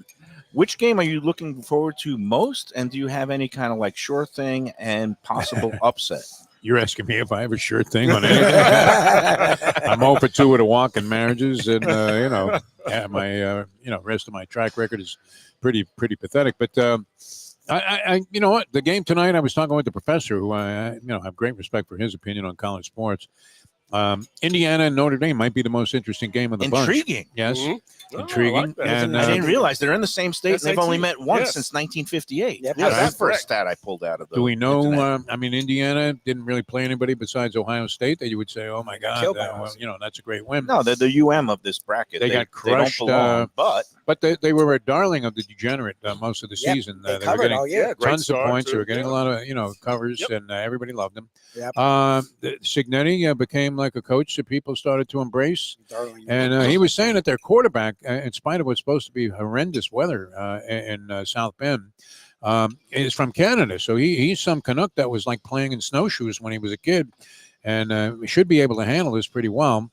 which game are you looking forward to most? And do you have any kind of sure thing and possible upset? You're asking me if I have a sure thing on anything. I'm 0 for 2 with a walk in marriages. And, my rest of my track record is pretty pathetic. But I you know what? The game tonight, I was talking with the professor who I have great respect for his opinion on college sports. Indiana and Notre Dame might be the most interesting game of the bunch. Intriguing. Yes. Mm-hmm. Intriguing. And I didn't realize they're in the same state. And they've only met once since 1958. Yep. How's that for a stat I pulled out of the Do we know? Indiana didn't really play anybody besides Ohio State that you would say, oh, my God, that's a great win. No, they're the UM of this bracket. They got crushed. They don't belong, but they were a darling of the degenerate most of the season. They were getting all year. tons of points. They were getting a lot of covers, and everybody loved them. Yep. Signetti became like a coach that people started to embrace. And he was saying that their quarterback, in spite of what's supposed to be horrendous weather in South Bend, is from Canada. So he's some Canuck that was like playing in snowshoes when he was a kid, and should be able to handle this pretty well.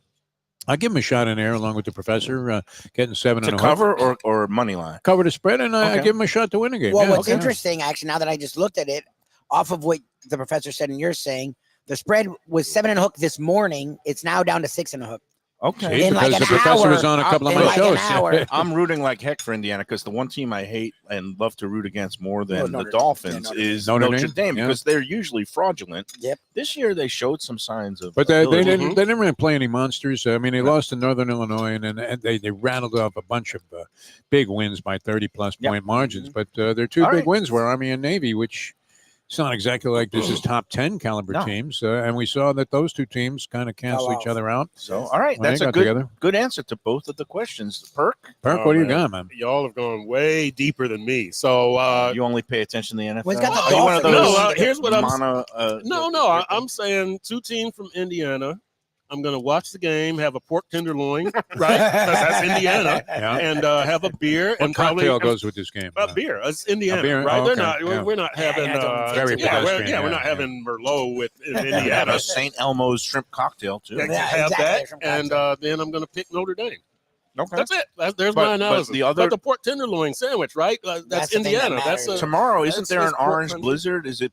I'll give him a shot in there along with the professor, getting 7 to cover or money line. Cover the spread, and I give him a shot to win a game. Well, what's interesting, actually, now that I just looked at it, off of what the professor said and you're saying, the spread was 7 and a hook this morning. It's now down to 6 and a hook. Okay. Because the professor was on a couple of my shows. I'm rooting like heck for Indiana because the one team I hate and love to root against more than the Dolphins is Notre Dame because they're usually fraudulent. Yep. This year they showed some signs of. But they didn't really play any monsters. I mean, they lost to Northern Illinois and they rattled off a bunch of big wins by 30-plus point margins. But their 2 big wins were Army and Navy, which. It's not exactly like this is top 10 caliber teams. And we saw that those 2 teams kind of cancel each other out. So, all right. That's a good answer to both of the questions. Perk, what do you got, man? Y'all have gone way deeper than me. So you only pay attention to the NFL? Well, got the one of those here's what I'm saying. 2 teams from Indiana. I'm going to watch the game, have a pork tenderloin, right? That's Indiana, and have a beer. What cocktail goes with this game? A beer. It's Indiana, beer? right? Oh, okay. We're not having. We're not having Merlot in Indiana. St. Elmo's shrimp cocktail too. Have that, and then I'm going to pick Notre Dame. Okay, that's it. There's my analysis. But the pork tenderloin sandwich, right? That's Indiana. That's tomorrow. Isn't there an orange blizzard? Is it?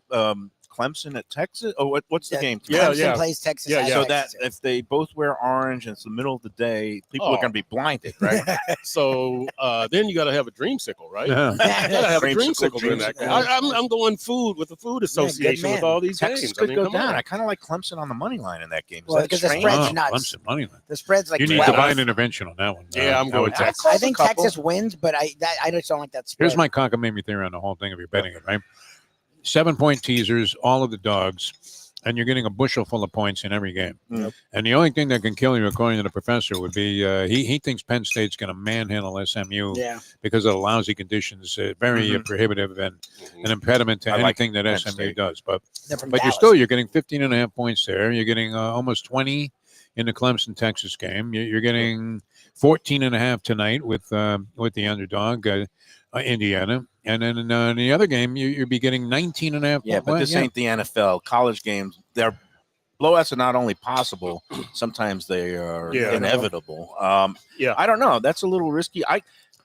Clemson at Texas? Oh, what's the game? Clemson plays Texas. So that if they both wear orange and it's the middle of the day, people are going to be blinded, right? So then you got to have a dreamsicle, right? Yeah. You got to have a dreamsicle during that game. I'm going food with the food association with all these Texas games. Could go down. I kind of like Clemson on the money line in that game. Well, because the spread's nuts. Clemson money line. The spread's like you need divine intervention on that one. Yeah, I'm going Texas. I think Texas wins, but I just don't like that spread. Here's my cockamamie theory on the whole thing if you're betting it, right? 7-point teasers, all of the dogs, and you're getting a bushel full of points in every game. Yep. And the only thing that can kill you, according to the professor, would be he thinks Penn State's going to manhandle SMU because of the lousy conditions, very prohibitive and an impediment to anything that SMU does. But you're getting 15.5 points there. You're getting almost 20 in the Clemson-Texas game. You're getting 14.5 tonight with the underdog, Indiana. And then in the other game, you'll be getting 19.5. Yeah, but this ain't the NFL. College games, their blowouts are not only possible, sometimes they are inevitable. I don't know. That's a little risky.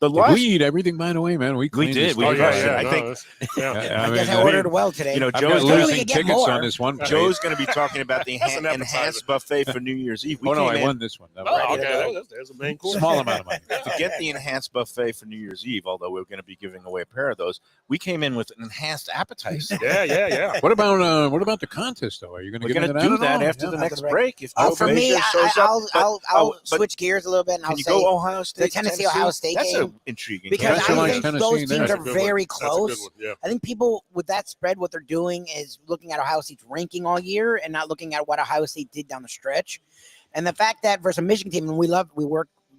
We eat everything, by the way, man. We did. We I think. I guess I ordered well today. Joe's losing tickets on this one. Joe's going to be talking about the enhanced buffet for New Year's Eve. I won this one. Okay. There's a main course. Small amount of money. To get the enhanced buffet for New Year's Eve, although we're going to be giving away a pair of those, we came in with an enhanced appetizer. Yeah. What about the contest, though? Are you going to get into that? that on. after the After next the break. break. If Joe For me, Beja shows up, I'll but switch gears a little bit and can I'll you say go Ohio State, Tennessee Ohio State That's game. an intriguing because Spencer I likes think Tennessee those there. teams That's are a very That's a good close. one. Yeah. I think people with that spread, what they're doing is looking at Ohio State's ranking all year and not looking at what Ohio State did down the stretch. And the fact that versus a Michigan team, and we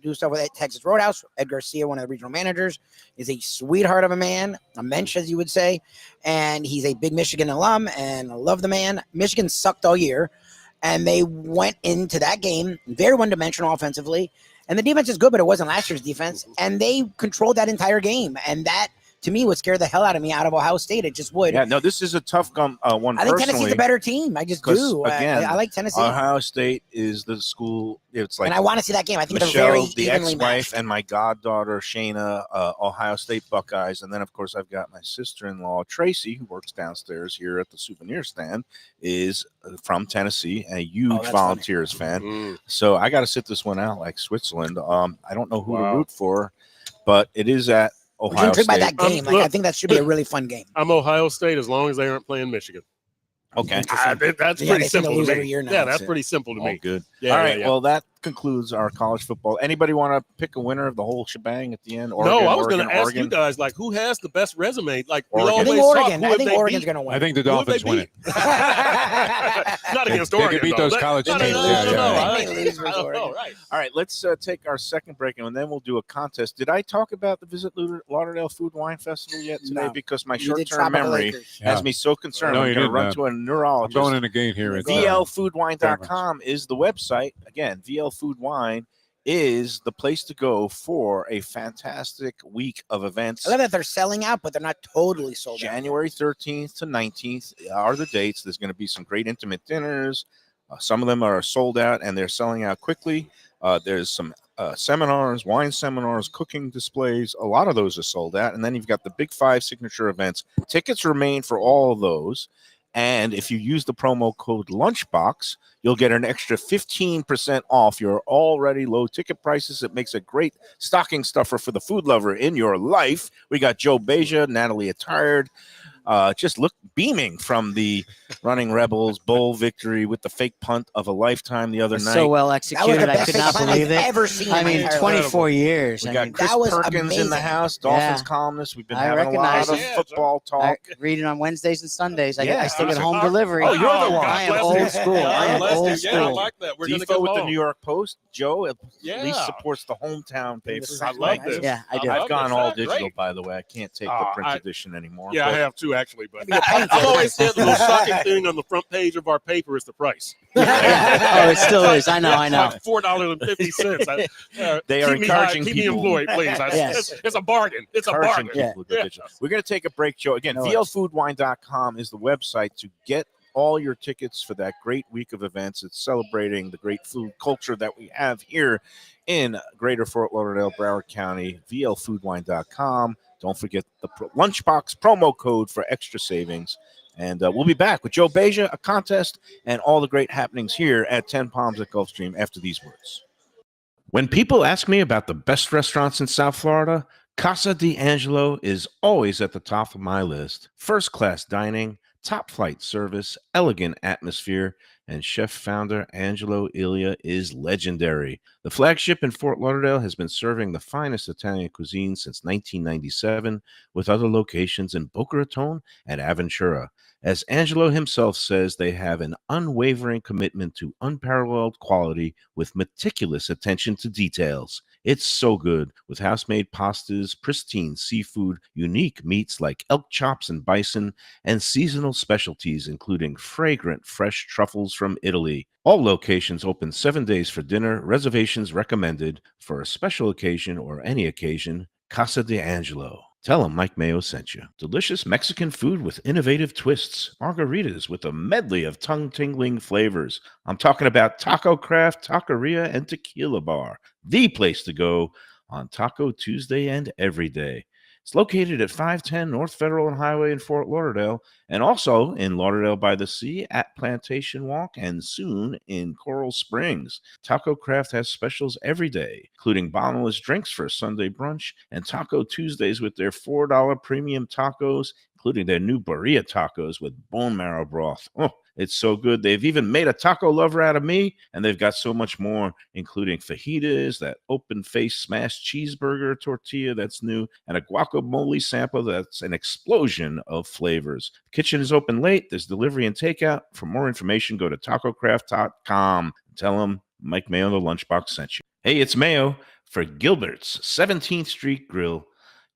do stuff with Texas Roadhouse. Ed Garcia, one of the regional managers, is a sweetheart of a man, a mensch, as you would say. And he's a big Michigan alum, and I love the man. Michigan sucked all year, and they went into that game very one-dimensional offensively. And the defense is good, but it wasn't last year's defense. And they controlled that entire game. And that, to me, would scare the hell out of me out of Ohio State. It just would. Yeah, no, this is a tough one. I think personally, Tennessee's a better team. I just 'cause, do. again, I like Tennessee. Ohio State is the school. It's like and I want to see that game. I think Michelle, they're very the evenly ex-wife, matched. and my goddaughter Shayna, Ohio State Buckeyes, and then of course I've got my sister-in-law Tracy, who works downstairs here at the souvenir stand, is from Tennessee, and a huge that's Volunteers fan. Mm. So I got to sit this one out like Switzerland. I don't know who Wow. to root for, but it is at I'm Ohio intrigued by State. that game. I think that should be a really fun game. I'm Ohio State as long as they aren't playing Michigan. Okay. That's Yeah, pretty they seem to simple lose to every me. year now. Yeah, that's pretty simple to All me. good. Yeah, All right. yeah. Well, that concludes our college football. Anybody want to pick a winner of the whole shebang at the end? No, I was going to ask Oregon. you guys, like, who has the best resume? Like, we Oregon. I think always talk, Oregon. who I have think they Oregon's beat? going to win. I think the Who have they Dolphins win it. beat? Not against They could Oregon. beat though. those college no, teams. No, Yeah, no, yeah, no, yeah. all They may lose versus right. Oregon. All right. All right, let's take our second break, and then we'll do a contest. Did I talk about the Visit Lauderdale Food Wine Festival yet today? No. Because my You did short-term Tropical memory Acres. Yeah. has me so concerned. No, I'm you going to didn't, run to a I'm neurologist. going in again here. It's, VLFoodWine.com is the website. Again, VL Food Wine is the place to go for a fantastic week of events. I love that they're selling out, but they're not totally sold out. January 13th to 19th are the dates. There's going to be some great intimate dinners. Some of them are sold out, and they're selling out quickly. There's some seminars, wine seminars, cooking displays. A lot of those are sold out. And then you've got the Big Five signature events. Tickets remain for all of those. And if you use the promo code Lunchbox, you'll get an extra 15% off your already low ticket prices. It makes a great stocking stuffer for the food lover in your life. We got Joe Beja, Natalie Attired, just look beaming from the Running Rebels bowl victory with the fake punt of a lifetime the other night. So well That was executed. the I best could fake not punt believe I've it. ever seen. I in my mean, entire life. 24 years. We I got mean, Chris that was Perkins in the amazing. house, Dolphins Yeah. columnist. We've been I having a lot recognize of it. football talk. I read it on Wednesdays and Sundays. Yeah. I still get home Oh, delivery. Oh, you're the one. God I am bless old you. school. God I am bless old you. Yeah, I school. like that. We're going to get Defo with the along. New York Post. Joe at least Yeah. supports the hometown paper. I love this. Yeah, I do. love I've gone this. all That's digital, great. by the way. I can't take the Oh, print I- edition anymore. Yeah, I but- have too, actually. But You're paying for I've it. always said the most shocking thing on the front page of our paper is the price. Oh, it still is. I know. I know. Like $4.50. They are keep me encouraging keep people- me employed, please. Yes. It's a bargain. It's a encouraging bargain. people to go Yeah. digital. We're going to take a break, Joe. Again, No worries. VLFoodWine.com is the website to get all your tickets for that great week of events. It's celebrating the great food culture that we have here in Greater Fort Lauderdale, Broward County. VLFoodWine.com. Don't forget the Lunchbox promo code for extra savings. And we'll be back with Joe Beja, a contest, and all the great happenings here at 10 Palms at Gulfstream after these words. When people ask me about the best restaurants in South Florida, Casa D'Angelo is always at the top of my list. First-class dining, top-flight service, elegant atmosphere, and chef-founder Angelo Ilia is legendary. The flagship in Fort Lauderdale has been serving the finest Italian cuisine since 1997, with other locations in Boca Raton and Aventura. As Angelo himself says, they have an unwavering commitment to unparalleled quality with meticulous attention to details. It's so good, with house-made pastas, pristine seafood, unique meats like elk chops and bison, and seasonal specialties including fragrant fresh truffles from Italy. All locations open 7 days for dinner. Reservations recommended for a special occasion or any occasion. Casa D'Angelo. Tell them Mike Mayo sent you. Delicious Mexican food with innovative twists. Margaritas with a medley of tongue-tingling flavors. I'm talking about Taco Craft, Taqueria, and Tequila Bar. The place to go on Taco Tuesday and every day. It's located at 510 North Federal and Highway in Fort Lauderdale, and also in Lauderdale by the Sea at Plantation Walk, and soon in Coral Springs. Taco Craft has specials every day, including bottomless drinks for a Sunday brunch, and Taco Tuesdays with their $4 premium tacos, including their new birria tacos with bone marrow broth. Oh, It's so good. They've even made a taco lover out of me, and they've got so much more, including fajitas, that open-faced smashed cheeseburger tortilla that's new, and a guacamole sample that's an explosion of flavors. The kitchen is open late. There's delivery and takeout. For more information, go to tacocraft.com. Tell them Mike Mayo the Lunchbox sent you. Hey, it's Mayo for Gilbert's 17th Street Grill.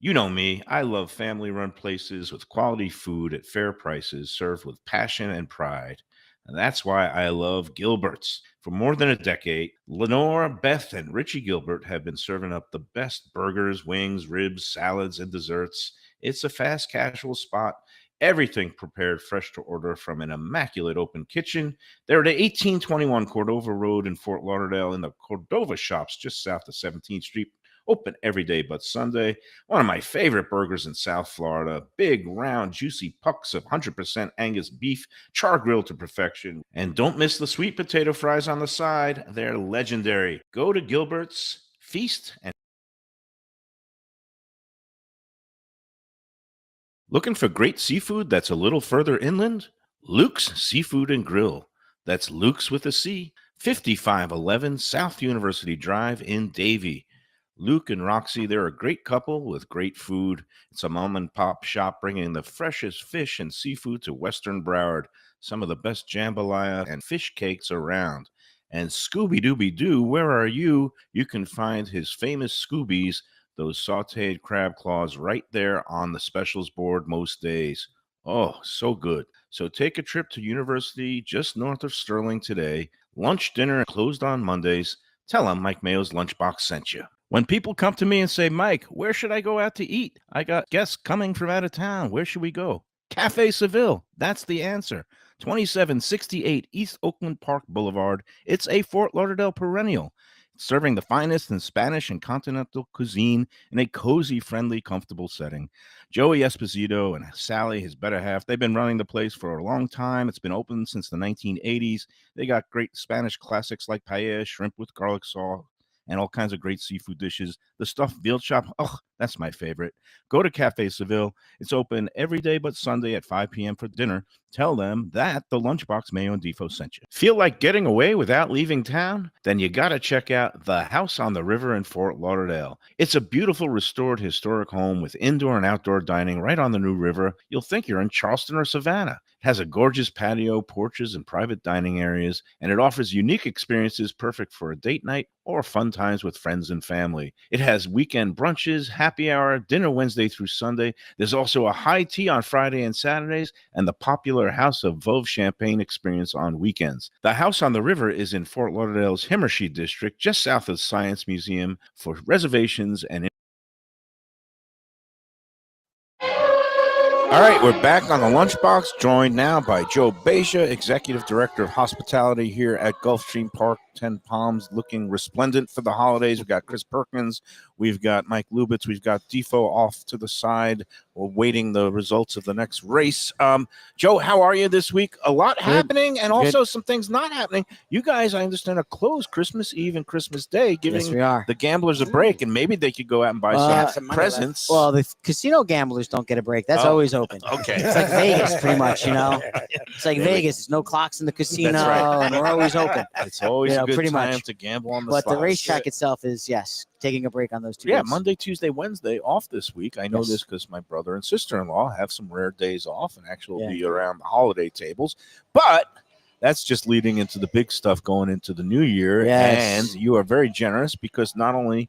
You know me, I love family-run places with quality food at fair prices served with passion and pride. And that's why I love Gilbert's. For more than a decade, Lenore, Beth, and Richie Gilbert have been serving up the best burgers, wings, ribs, salads, and desserts. It's a fast casual spot. Everything prepared fresh to order from an immaculate open kitchen. They're at 1821 Cordova Road in Fort Lauderdale in the Cordova Shops just south of 17th Street. Open every day but Sunday. One of my favorite burgers in South Florida. Big, round, juicy pucks of 100% Angus beef, char grilled to perfection. And don't miss the sweet potato fries on the side. They're legendary. Go to Gilbert's, feast, and looking for great seafood that's a little further inland? Luke's Seafood and Grill. That's Luke's with a C. 5511 South University Drive in Davie. Luke and Roxy, they're a great couple with great food. It's a mom and pop shop bringing the freshest fish and seafood to Western Broward. Some of the best jambalaya and fish cakes around. And Scooby-Dooby-Doo, where are you? You can find his famous Scoobies, those sauteed crab claws, right there on the specials board most days. Oh, so good. So take a trip to University just north of Sterling today. Lunch, dinner, closed on Mondays. Tell them Mike Mayo's Lunchbox sent you. When people come to me and say, Mike, where should I go out to eat? I got guests coming from out of town. Where should we go? Cafe Seville. That's the answer. 2768 East Oakland Park Boulevard. It's a Fort Lauderdale perennial, serving the finest in Spanish and continental cuisine in a cozy, friendly, comfortable setting. Joey Esposito and Sally, his better half, they've been running the place for a long time. It's been open since the 1980s. They got great Spanish classics like paella, shrimp with garlic sauce, and all kinds of great seafood dishes. The stuffed veal chop, oh, that's my favorite. Go to Cafe Seville. It's open every day but Sunday at 5 p.m. for dinner. Tell them that the Lunchbox Mayo and Defo sent you. Feel like getting away without leaving town? Then you got to check out the House on the River in Fort Lauderdale. It's a beautiful restored historic home with indoor and outdoor dining right on the New River. You'll think you're in Charleston or Savannah. It has a gorgeous patio, porches, and private dining areas, and it offers unique experiences perfect for a date night or fun times with friends and family. It has weekend brunches, happy hour, dinner Wednesday through Sunday. There's also a high tea on Friday and Saturdays, and the popular House of Veuve Champagne experience on weekends. The House on the River is in Fort Lauderdale's Himmershey district, just south of the Science Museum. For reservations and all right, we're back on the Lunchbox, joined now by Joe Beja, Executive Director of Hospitality here at Gulfstream Park, 10 Palms, looking resplendent for the holidays. We've got Chris Perkins, we've got Mike Lubitz, we've got Defo off to the side. We're waiting the results of the next race. Joe, how are you this week? A lot happening and also some things not happening. You guys, I understand, are closed Christmas Eve and Christmas Day, giving Yes, we are. the gamblers a break, and maybe they could go out and buy some presents. Well, the casino gamblers don't get a break. That's always open. Okay. It's like Vegas, pretty much, you know? It's like Vegas. There's no clocks in the casino, That's right. and we're always open. It's always a good pretty time much. to gamble on the But the slots. racetrack itself is, yes, taking a break on those 2 Yeah, days. Monday, Tuesday, Wednesday off this week. I know Yes. this because my brother and sister-in-law have some rare days off and actually Yeah. be around the holiday tables. But that's just leading into the big stuff going into the new year. Yes. And you are very generous because not only,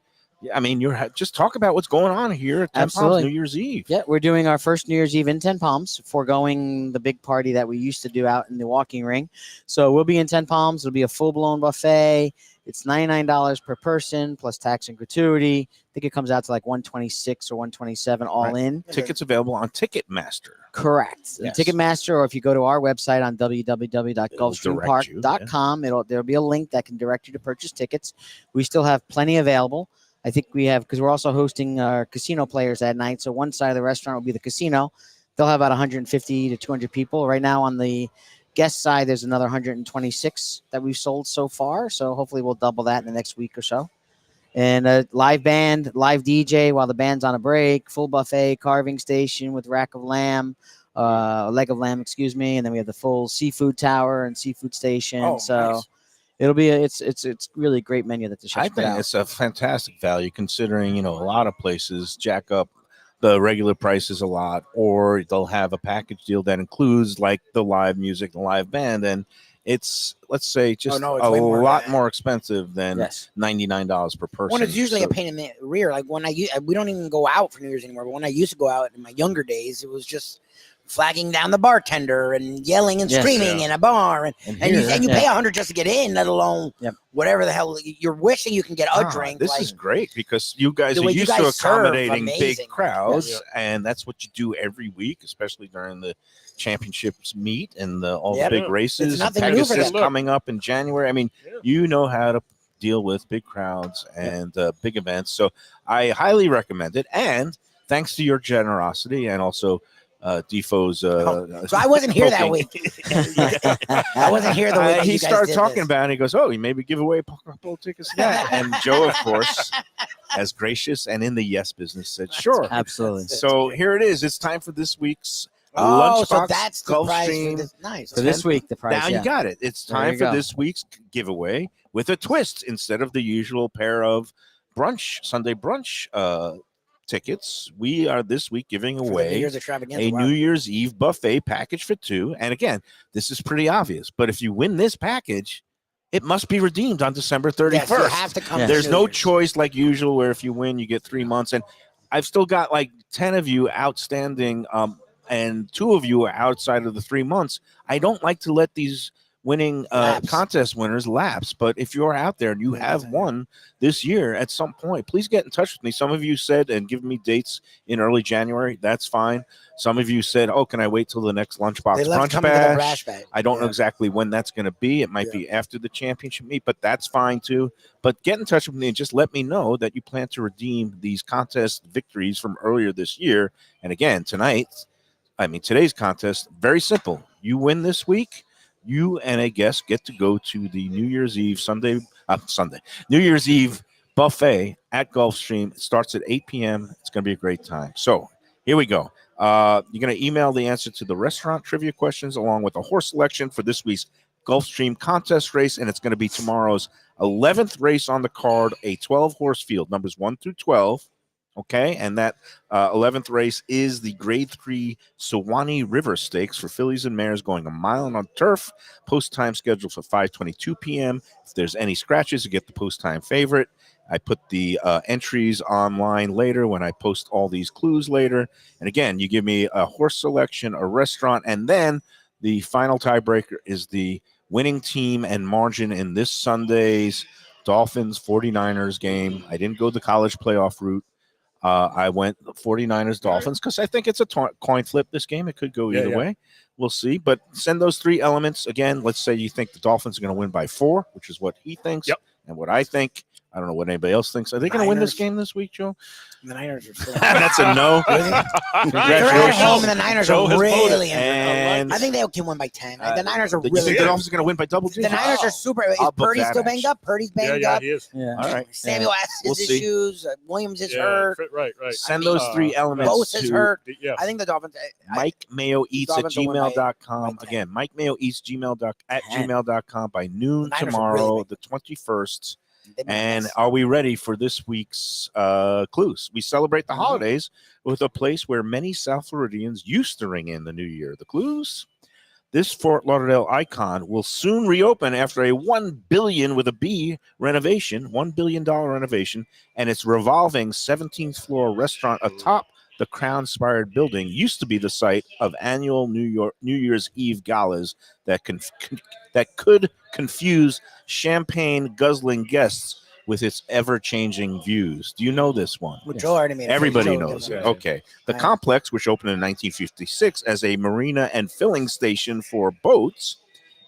I mean, you're just talk about what's going on here at 10 Palms Absolutely. New Year's Eve. Yeah, we're doing our first New Year's Eve in 10 Palms, foregoing the big party that we used to do out in the walking ring. So we'll be in 10 Palms. It'll be a full-blown buffet. It's $99 per person plus tax and gratuity. I think it comes out to like $126 or $127 all Right. in. Tickets available on Ticketmaster. Correct. Yes. Ticketmaster, or if you go to our website on direct www.gulfstreampark.com, there'll be a link that can direct you to purchase tickets. We still have plenty available. I think we have, because we're also hosting our casino players that night. So one side of the restaurant will be the casino. They'll have about 150 to 200 people. Right now on the guest side, there's another 126 that we've sold so far. So hopefully we'll double that in the next week or so. And a live band, live DJ while the band's on a break, full buffet, carving station with rack of lamb, a leg of lamb, excuse me, and then we have the full seafood tower and seafood station. Oh, so nice. it'll be it's really a great menu that the chefs I put think out. it's a fantastic value considering, a lot of places jack up the regular prices a lot, or they'll have a package deal that includes like the live music, the live band, and it's, let's say, just no, it's a way more than lot that. more expensive than Yes. $99 per person. When it's usually So- a pain in the rear. Like when we don't even go out for New Year's anymore. But when I used to go out in my younger days, it was just flagging down the bartender and yelling and Yes. screaming in a bar, and you Yeah. pay $100 just to get in, let alone Yep. whatever the hell you're wishing you can get a God, drink. This like, is great because you guys The are way you used to guys serve, accommodating big amazing. crowds, Yes. and that's what you do every week, especially during the championships meet and all Yep. the big Yeah. races. It's and nothing new for Pegasus them. coming up in January. I mean, Yeah. you know how to deal with big crowds and big events. So I highly recommend it. And thanks to your generosity and also Defoe's. so I wasn't here that poking. week. I wasn't here the week that He you guys started did talking this. about it. He goes, "Oh, you maybe give away a couple of tickets to that." And Joe, of course, as gracious and in the yes business, said, "Sure." Absolutely. So here it is. It's time for this week's Oh, so Lunchbox that's the prize for Gulfstream. this. Nice. So this week the price. Now you got it. It's There time you for go. this week's giveaway with a twist. Instead of the usual pair of Sunday brunch tickets, we are this week giving For the New away Year's extravaganza. a Wow. New Year's Eve buffet package for two. And again, this is pretty obvious, but if you win this package, it must be redeemed on December 31st. Yes, you have to come. Yeah. to There's New no Year's. choice like usual where if you win, you get 3 months. And I've still got like 10 of you outstanding, and 2 of you are outside of the 3 months. I don't like to let these winning Lapse. contest winners lapse. But if you're out there and you have won this year at some point, please get in touch with me. Some of you said and give me dates in early January. That's fine. Some of you said, "Oh, can I wait till the next Lunchbox They love Brunch coming to the Bash?" Brash Bash. I don't know Yeah. exactly when that's going to be. It might Yeah. be after the championship meet, but that's fine too. But get in touch with me and just let me know that you plan to redeem these contest victories from earlier this year. And again, today's contest, very simple. You win this week, you and a guest get to go to the New Year's Eve New Year's Eve buffet at Gulfstream. It starts at 8 p.m. It's going to be a great time. So here we go. You're going to email the answer to the restaurant trivia questions along with a horse selection for this week's Gulfstream contest race, and it's going to be tomorrow's 11th race on the card, a 12-horse field, numbers 1 through 12. Okay, and that 11th race is the Grade 3 Suwannee River Stakes for fillies and mares going a mile on turf. Post time scheduled for 5:22 p.m. If there's any scratches, you get the post time favorite. I put the entries online later when I post all these clues later. And again, you give me a horse selection, a restaurant, and then the final tiebreaker is the winning team and margin in this Sunday's Dolphins 49ers game. I didn't go the college playoff route. I went 49ers Dolphins because I think it's a coin flip this game. It could go either way. We'll see. But send those 3 elements. Again, let's say you think the Dolphins are going to win by 4, which is what he thinks and what I think. I don't know what anybody else thinks. Are they going to win this game this week, Joe? The Niners are still. That's a no. They're at Congratulations. home, and the Niners Joe are has voted. really. And I think they can win by 10. The Niners are you really. think the Dolphins are going to win by double The digits? Niners are super. Is I'll book Purdy that still banged action. up? Purdy's Yeah, banged yeah, up. he is. Yeah. All right. Samuel has We'll his see. issues. Williams is Yeah, hurt. right. Send those 3 elements Bose is to hurt. Yeah. I think the Dolphins. Mike Mayo Eats at Dolphins will win by gmail.com. 10. Again, Mike Mayo Eats at 10. gmail.com by noon The Niners are tomorrow, really the 21st. They beat And us. are we ready for this week's clues? We celebrate the holidays with a place where many South Floridians used to ring in the new year. The clues? This Fort Lauderdale icon will soon reopen after a $1 billion with a B renovation, $1 billion renovation, and its revolving 17th floor restaurant atop the crown-inspired building used to be the site of annual New Year's Eve galas that could confuse champagne guzzling guests with its ever-changing views. Do you know this one? Well, Joe already made it. Everybody Joe knows did it. Yeah. Okay. The Right. complex, which opened in 1956 as a marina and filling station for boats,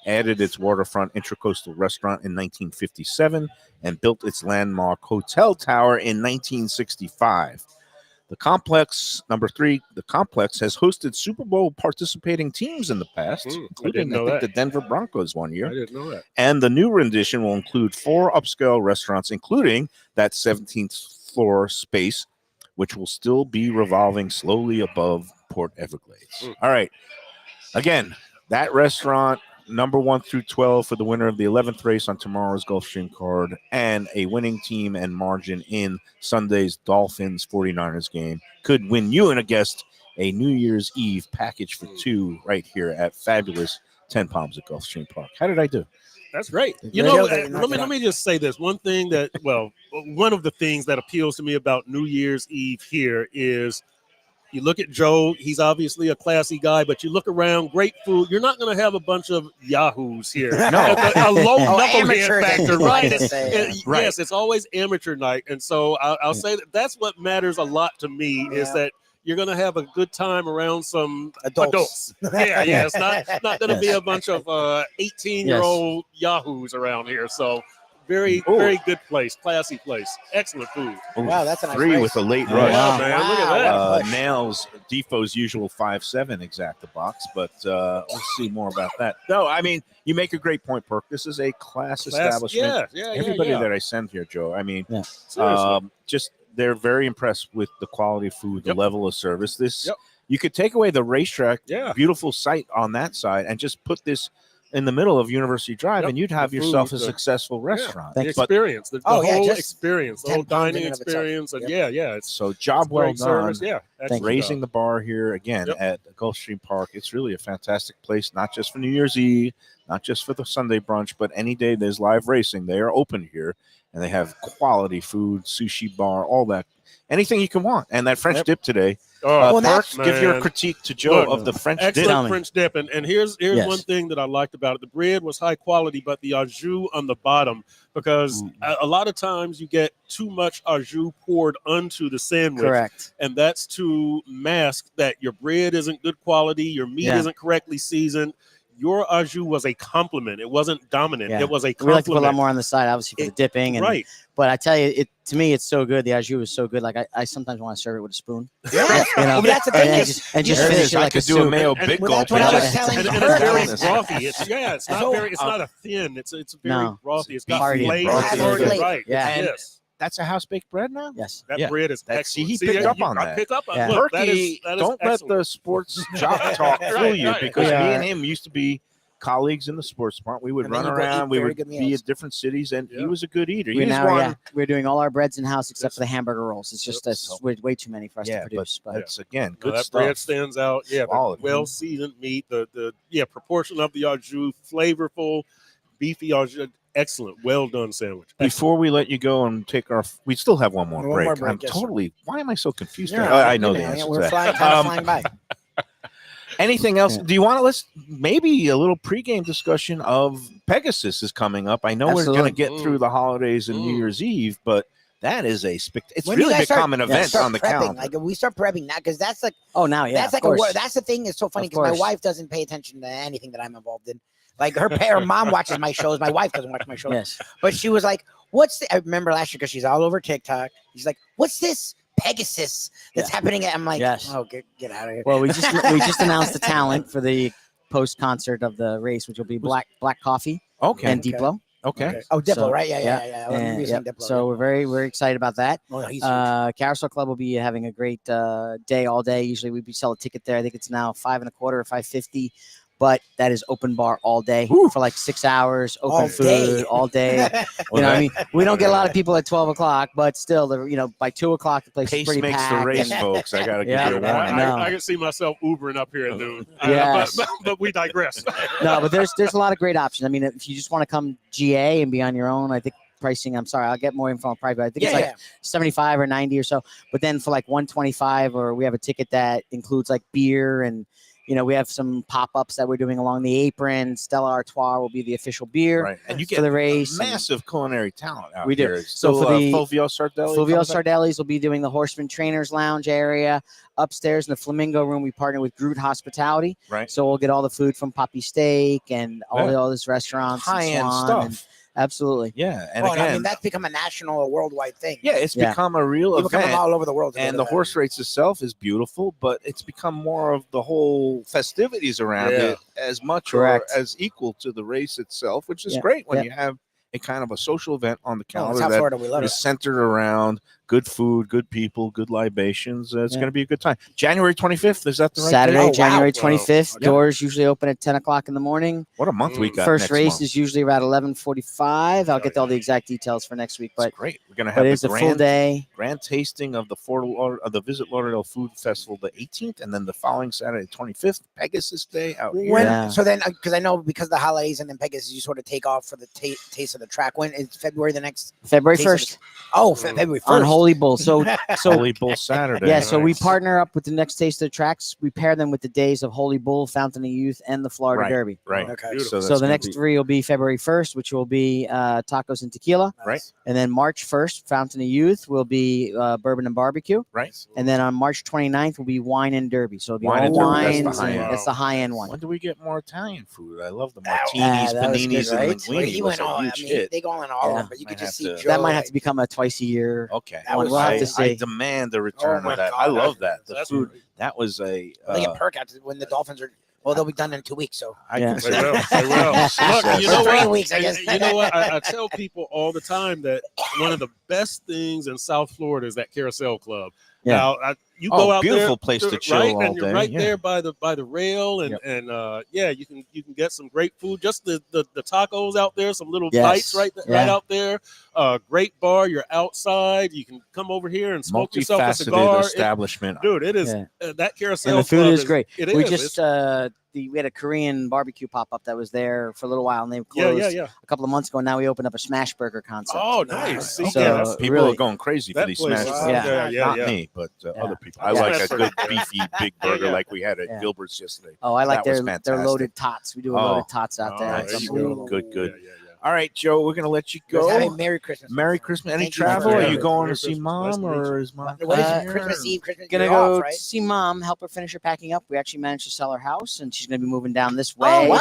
added its waterfront intracoastal restaurant in 1957 and built its landmark hotel tower in 1965. The complex, number 3, the complex has hosted Super Bowl participating teams in the past, I didn't including, know I think, that. the Denver Broncos one year. I didn't know that. And the new rendition will include 4 upscale restaurants, including that 17th floor space, which will still be revolving slowly above Port Everglades. All right. Again, that restaurant, number 1 through 12 for the winner of the 11th race on tomorrow's Gulfstream card, and a winning team and margin in Sunday's Dolphins 49ers game could win you and a guest a New Year's Eve package for 2 right here at fabulous 10 Palms at Gulfstream Park. How did I do? That's great. You know, Let me just say this. One thing that, one of the things that appeals to me about New Year's Eve here is you look at Joe. He's obviously a classy guy, but you look around, great food. You're not going to have a bunch of yahoos here. No. a low amateur knucklehead factor, night. right? Right. Yes, it's always amateur night. And so I'll say that's what matters a lot to me is that you're going to have a good time around some adults. Yeah. It's not going to be a bunch of 18-year-old yahoos around here. So very good place, classy place, excellent food. Wow, that's a nice 3 race. with a late Yeah, rush. man, look at that. Nails Defoe's usual 5'7" exacta box, but we'll see more about that. No, I mean, you make a great point, Perk. This is a class establishment. Yeah. Everybody that I send here, Joe, I mean, Seriously. just they're very impressed with the quality of food, the Yep. level of service. This Yep. you could take away the racetrack, Yeah. beautiful site on that side, and just put this in the middle of University Drive, Yep. and you'd have The yourself food, a the- successful restaurant. The Thank But experience, the Oh, yeah, whole just experience, the 10 whole pounds dining in and of itself. experience, and Yep. it's so job well great done. service. Yeah, excellent Raising job. the bar here again Yep. at Gulfstream Park. It's really a fantastic place, not just for New Year's Eve, not just for the Sunday brunch, but any day there's live racing. They are open here, and they have quality food, sushi bar, all that, anything you can want. And that French Yep. dip today. Oh, Well, Perk, that's- give your man. critique to Joe Look, of the French excellent Tell dip. me. French dip, and here's Yes. one thing that I liked about it: the bread was high quality, but the au jus on the bottom, because a lot of times you get too much au jus poured onto the sandwich, Correct. and that's to mask that your bread isn't good quality, your meat Yeah. isn't correctly seasoned. Your au jus was a compliment; it wasn't dominant. Yeah. It was a We compliment. like to put a lot more on the side, obviously, for the dipping. And, Right. But I tell you, to me, it's so good. The au jus is so good. Like, I sometimes want to serve it with a spoon. Yeah. You know, Well, that's the thing and is, just you know, finish it I like could a do a soup. mayo And- big well, gulp. that's what I was and telling And you. it's Her, very that was- frothy. It's not So, very. It's not a thin. It's very No. frothy. It's got Hearty and flavor. frothy. to it, Flavor. Right. Yeah. And Yes. that's a house baked bread now? Yes. That Yeah. bread is That's- see, excellent. he picked up on I that. pick up on Yeah. look, that Perky, is don't let excellent. the sports jock talk fool Right, you, right. because We me are- and him used to be colleagues in the sports department. We would And then run you go eat around. We very would good be meals. at different cities, and he Yeah. was a good eater. He We was now, one. we're doing all our breads in house except for the hamburger rolls. It's just way too many for us to Yeah, produce. But That's again No, good that stuff. bread stands out. Yeah, the Quality. well seasoned meat, the proportion of the au jus, flavorful, beefy au jus, excellent, well done sandwich. Before we let you go and take our, we still have one more One break. more break, I'm yes, sir. totally. Why am I so confused? Yeah, I know the answer to We're that. flying, kind of flying by. Anything else? Yeah. Do you want to list maybe a little pregame discussion of Pegasus is coming up? I know we're Absolutely. going to get through the holidays and New Year's Eve, but that is it's When do you really guys become an event start on the prepping? calendar. Like we start prepping now, because that's like oh, now yeah, that's of like a course. word. That's the thing. It's so funny Of because my course. wife doesn't pay attention to anything that I'm involved in. Like her mom watches my shows. My wife doesn't watch my shows. Yes. But she was like, "What's?" I remember last year because she's all over TikTok. She's like, "What's this Pegasus that's happening?" I'm like, Yes. "Oh, get out of here." Well, we just announced the talent for the post concert of the race, which will be Black Coffee Okay. and Okay. Diplo. Okay. Oh, Diplo, So, right? Yeah. Oh, And, we've yep. seen Diplo, So we're very excited about that. yeah. Oh, he's huge. Carousel Club will be having a great day all day. Usually we sell a ticket there. I think it's now $5.25 or $5.50, but that is open bar all day for like 6 hours. Open All food day. all day. You know, what I mean, we don't get a lot of people at 12 o'clock, but still, by 2 o'clock the place is Pace pretty makes packed. the race, and- folks. I got to Yeah. give you a warning. No. I can see myself Ubering up here at noon. Yes. But we digress. No, but there's a lot of great options. I mean, if you just want to come GA and be on your own, I think pricing. I'm sorry, I'll get more info on private. I think it's like 75 or 90 or so. But then for like 125, or we have a ticket that includes like beer and. We have some pop-ups that we're doing along the apron. Stella Artois will be the official beer Right. And you for get the race. massive culinary talent out We do. here. So for the Fulvio Sardelli. Fulvio coming back? Sardelli's will be doing the Horseman Trainers Lounge area. Upstairs in the Flamingo Room, we partner with Groot Hospitality. Right. So we'll get all the food from Poppy Steak and all these restaurants. and High-end Swan stuff. and- absolutely. Yeah. And Well, again, I mean, that's become a national or worldwide thing. yeah, it's Yeah. become a real People come event. from all over the world. to go And to the that. horse race itself is beautiful, but it's become more of the whole festivities around Yeah. it as much Correct. or as equal to the race itself, which is Yeah. great when Yeah. you have a kind of a social event on the Oh, that's calendar how that Florida we love is it. centered around good food, good people, good libations. It's going to be a good time. January 25th, is that the right Saturday, date? January Wow. 25th. Yeah. Doors usually open at 10 o'clock in the morning. What a month we got First next race month. is usually around 11:45. I'll get all the exact details for next week, It's but great. We're going to but have it's the a full day. grand tasting of the Visit Lauderdale Food Festival the 18th, and then the following Saturday, 25th, Pegasus Day out here. When, Yeah. So then, because I know because of the holidays and then Pegasus, you sort of take off for the taste of the track. When is February the next? February Taste of 1st February 1st. on Holy Bull. So Holy Bull Saturday. yeah, so we Nice. partner up with the next Taste of the Tracks. We pair them with the days of Holy Bull, Fountain of Youth, and the Florida Right. Derby. Right. Okay. Beautiful. So that's the gonna next be- three will be February 1st, which will be tacos and tequila. Right. And then March 1st, Fountain of Youth will be bourbon and barbecue. Right. And then on March 29th will be wine and derby. So it'll be Wine all and derby, that's wines. the high and end. That's the high end one. When do we get more Italian food? I love the That- martinis, that was good, paninis, right? and linguine. He was went all. a I huge mean, hit. they go on all of Yeah. them, but you could Might just have see to- That Joe, might have like, to become a twice a year. Okay. That was We'll have great. to see. I demand the return my of that. God. I love that. The That's food. great. That was a. They get perk out when the Dolphins are. Well, they'll be done in 2 weeks. So I Yeah. consider They will. it. They will. Look, you For know 3 what? weeks, I guess. You know what? I tell people all the time that one of the best things in South Florida is that Carousel Club. Yeah. Now, you Oh, go out beautiful there, place to chill right? all And you're day, right yeah. there by the rail, and yeah, you can get some great food. Just the tacos out there, some little Yes. bites right Yeah. out there. Great bar. You're outside. You can come over here and smoke yourself a Multifaceted cigar. establishment. Dude, it is Yeah. that Carousel And the food Club is great. It We is. just we had a Korean barbecue pop up that was there for a little while, and they yeah, closed yeah. a couple of months ago. Now we opened up a smash burger concept. Oh, nice. See, So, yeah, that's- People really- are going crazy for that these place smash is- burgers. Yeah. yeah, Not me, but Yeah. other people. I Yeah. like a Smash good burger. beefy big burger Yeah. like we had at Yeah. Gilbert's yesterday. Oh, I like That was their fantastic. loaded tots. We do a Oh. loaded tots out there. Oh, It's there you unbelievable. Good, good. Yeah, yeah, yeah. All right, Joe, we're going to let you Just have a go. Merry Christmas. Merry Christmas. Any Thank you travel? for Are it. you going Merry to see Christmas. mom Nice to meet or you. is mom? What is Uh, it? Christmas Eve, Christmas Gonna you're go off, right? see mom, help her finish her packing up. We actually managed to sell her house, and she's gonna be moving down this way. Oh, wow.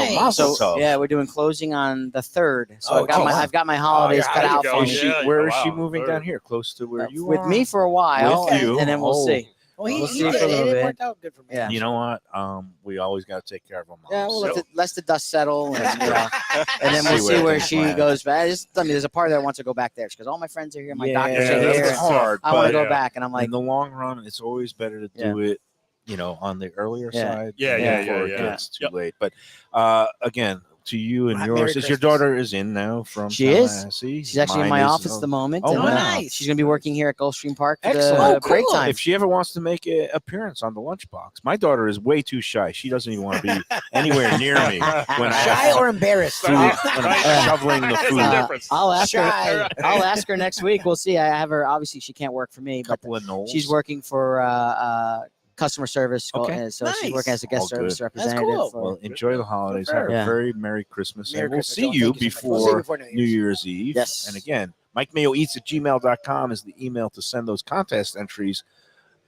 So, Mazel so tov. yeah, we're doing closing on the 3rd. So Oh, I've got wow. I've got my holidays yeah, cut there you out go. for Is me. she, Yeah, where is wow. she moving Third. down here? Close to where you with are? me for a while, With you? and then we'll Oh. see. Well, he We'll he see did for a it. little It bit. worked out good for me. Yeah. You know what? We always got to take care of our moms. Yeah, we'll So- let the dust settle, and, and then we'll See see where where things she land. goes back. I mean, there's a part that wants to go back there because all my friends are here, my doctors yeah, are that's here. it's hard, I want but to go Yeah. back, and I'm like, in the long run, it's always better to do it, on the earlier Yeah. side. Yeah, yeah, before yeah, it yeah. gets too Yep. late. But again, to you and Well, yours, Merry is your Christmas. daughter is in now from She is. Tallahassee? she's actually in Mine my is- office at the moment. Oh, and, wow. nice. She's gonna be working here at Gulfstream Park. For Excellent. the break cool. time. If she ever wants to make an appearance on the lunchbox, my daughter is way too shy. She doesn't even want to be anywhere near me when Shy or embarrassed? when I'm shoveling the There's food. a difference. I'll ask her. Shy. I'll ask her next week. We'll see. I have her. Obviously, she can't work for me, but Couple of Knowles. she's working for customer service. Okay. So she's Nice. working as a guest All good. service That's representative. cool. For, Well, enjoy the holidays. Good Have for a her. Yeah. very Merry Christmas. Merry and we'll Christmas, see Joe. you Thank so much. We'll see you before before New Year's Eve. Yes. And again, MikeMayoEats@gmail.com is the email to send those contest entries.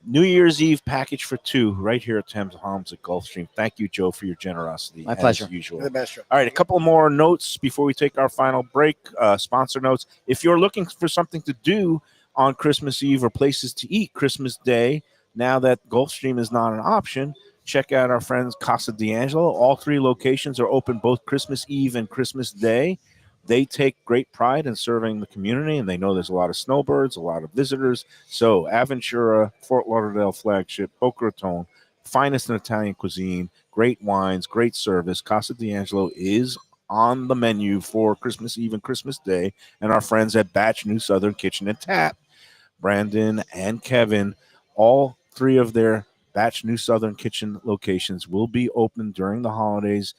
New Year's Eve package for 2 right here at Thames Homes at Gulfstream. Thank you, Joe, for your generosity. My as pleasure. usual. You're the best, Joe. All right, a couple more notes before we take our final break. Sponsor notes. If you're looking for something to do on Christmas Eve or places to eat Christmas Day, now that Gulfstream is not an option, check out our friends Casa D'Angelo. All 3 locations are open both Christmas Eve and Christmas Day. They take great pride in serving the community, and they know there's a lot of snowbirds, a lot of visitors. So Aventura, Fort Lauderdale flagship, Boca Raton, finest in Italian cuisine, great wines, great service. Casa D'Angelo is on the menu for Christmas Eve and Christmas Day. And our friends at Batch New Southern Kitchen and Tap, Brandon and Kevin, all 3 of their Batch New Southern Kitchen locations will be open during the holidays.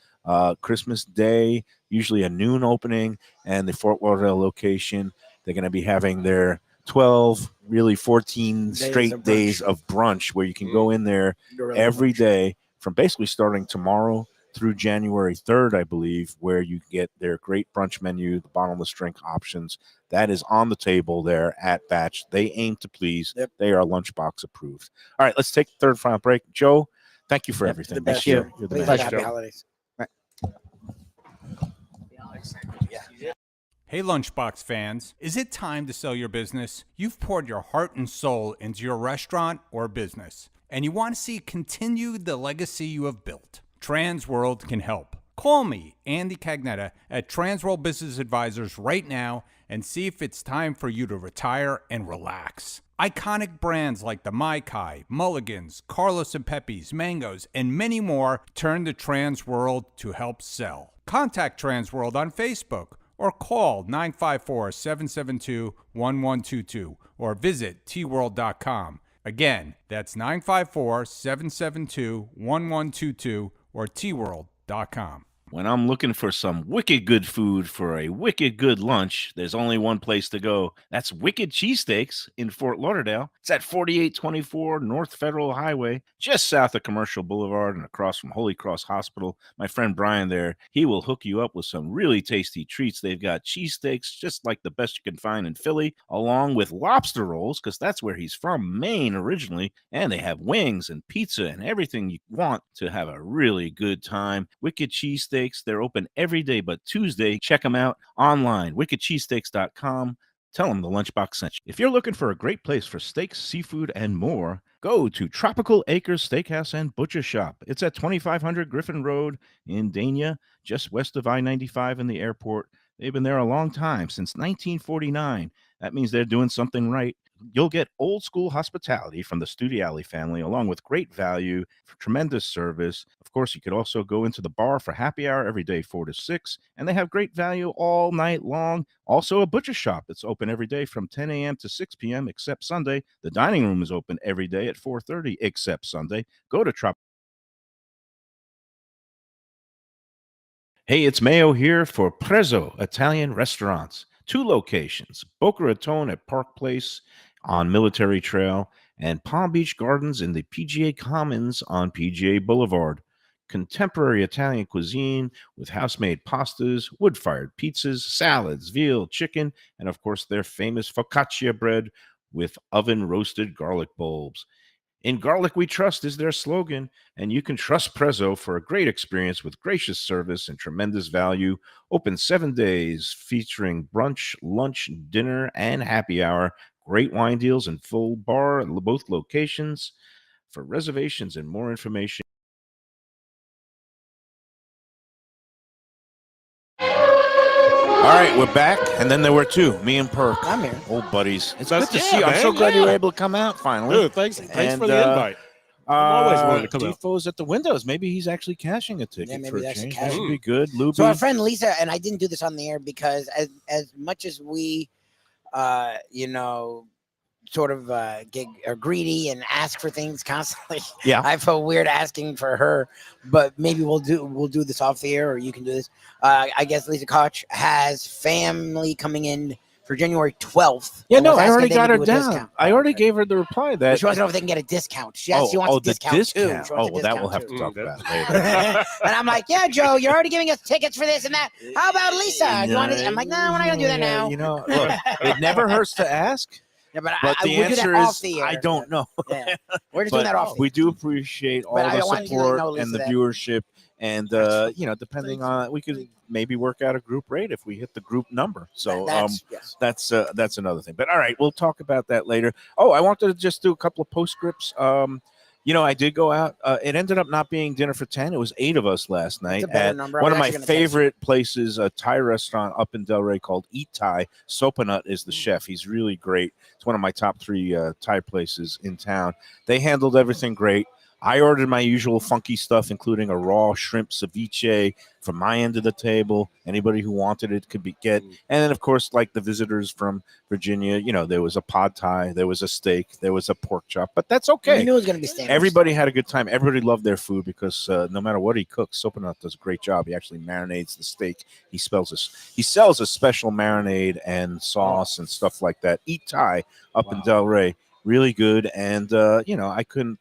Christmas Day, usually a noon opening, and the Fort Lauderdale location, they're going to be having their 12, really 14 Days straight of brunch. days of brunch where you can go in there every day from basically starting tomorrow through January 3rd, I believe, where you get their great brunch menu, the bottomless drink options. That is on the table there at Batch. They aim to please. Yep. They are lunchbox approved. All right, let's take the third final break. Joe, thank you for everything. The best. this year. You're the Please best. happy Joe. holidays. Hey Lunchbox fans, is it time to sell your business? You've poured your heart and soul into your restaurant or business, and you want to see continue the legacy you have built. Transworld can help. Call me, Andy Cagnetta, at Transworld Business Advisors right now and see if it's time for you to retire and relax. Iconic brands like the Mai Kai, Mulligans, Carlos and Pepe's, Mangoes, and many more turn to Transworld to help sell. Contact Transworld on Facebook or call 954-772-1122 or visit tworld.com. Again, that's 954-772-1122 or tworld.com. When I'm looking for some wicked good food for a wicked good lunch, there's only one place to go. That's Wicked Cheesesteaks in Fort Lauderdale. It's at 4824 North Federal Highway, just south of Commercial Boulevard and across from Holy Cross Hospital. My friend Brian there, he will hook you up with some really tasty treats. They've got cheesesteaks, just like the best you can find in Philly, along with lobster rolls, because that's where he's from, Maine originally. And they have wings and pizza and everything you want to have a really good time. Wicked Cheesesteaks. They're open every day but Tuesday. Check them out online, wickedcheesesteaks.com. Tell them the Lunchbox sent you. If you're looking for a great place for steaks, seafood, and more, go to Tropical Acres Steakhouse and Butcher Shop. It's at 2500 Griffin Road in Dania, just west of I-95 and the airport. They've been there a long time, since 1949. That means they're doing something right. You'll get old school hospitality from the Studiali family, along with great value, tremendous service. Of course, you could also go into the bar for happy hour every day, 4 to 6, and they have great value all night long. Also, a butcher shop that's open every day from 10 a.m. to 6 p.m. except Sunday. The dining room is open every day at 4:30 except Sunday. Go to Hey, it's Mayo here for Prezzo Italian Restaurants. 2 locations, Boca Raton at Park Place on Military Trail and Palm Beach Gardens in the PGA Commons on PGA Boulevard. Contemporary Italian cuisine with house-made pastas, wood-fired pizzas, salads, veal, chicken, and of course their famous focaccia bread with oven-roasted garlic bulbs. In Garlic We Trust is their slogan, and you can trust Prezzo for a great experience with gracious service and tremendous value. Open 7 days, featuring brunch, lunch, dinner, and happy hour. Great wine deals and full bar at both locations. For reservations and more information. All right, we're back, and then there were 2, me and Perk. I'm here. Old buddies. It's That's- good to see you. I'm man, so glad you were able to come out finally. Dude, thanks And, for the invite. I'm always wanting to come out. Defo's at the windows. Maybe he's actually cashing a ticket Yeah, maybe for a he's actually change. That cashing. would be good. Lubie. So our friend Lisa, and I didn't do this on the air because as much as we, sort of are greedy and ask for things constantly. Yeah. I feel weird asking for her, but maybe we'll do this off the air, or you can do this. I guess Lisa Koch has family coming in for January 12th. Yeah, and no, was I asking already if they got could her do a down. discount. I already gave her the reply But that. she wants to know if they can get a discount. She wants a the discount too. She wants a well, that we'll discount have to too. talk about later. And I'm like, yeah, Joe, you're already giving us tickets for this and that. How about Lisa? You want to? I'm like, no, we're not gonna do that now. You know, look, it never hurts to ask. Yeah, but But the we'll do that answer off is, the air. I don't know. Yeah. We're just doing that off the We do appreciate all But I the don't want you to support know, Lisa, and the that- viewership. And, depending on, we could maybe work out a group rate if we hit the group number. So yes. that's another thing. But all right, we'll talk about that later. Oh, I wanted to just do a couple of postscripts. I did go out. It ended up not being dinner for 10. It was 8 of us last night a better at number. I one was of my actually gonna text favorite places, a Thai restaurant up in Delray called Eat Thai. Sopanut is the chef. He's really great. It's one of my top 3 Thai places in town. They handled everything great. I ordered my usual funky stuff, including a raw shrimp ceviche from my end of the table. Anybody who wanted it could get. And then, of course, like the visitors from Virginia, there was a pad thai, there was a steak, there was a pork chop. But that's okay. You knew it was going to be standard. Everybody had a good time. Everybody loved their food because no matter what he cooks, Sopanut does a great job. He actually marinades the steak. He sells a special marinade and sauce and stuff like that. Eat Thai up in Delray. Really good. And, I couldn't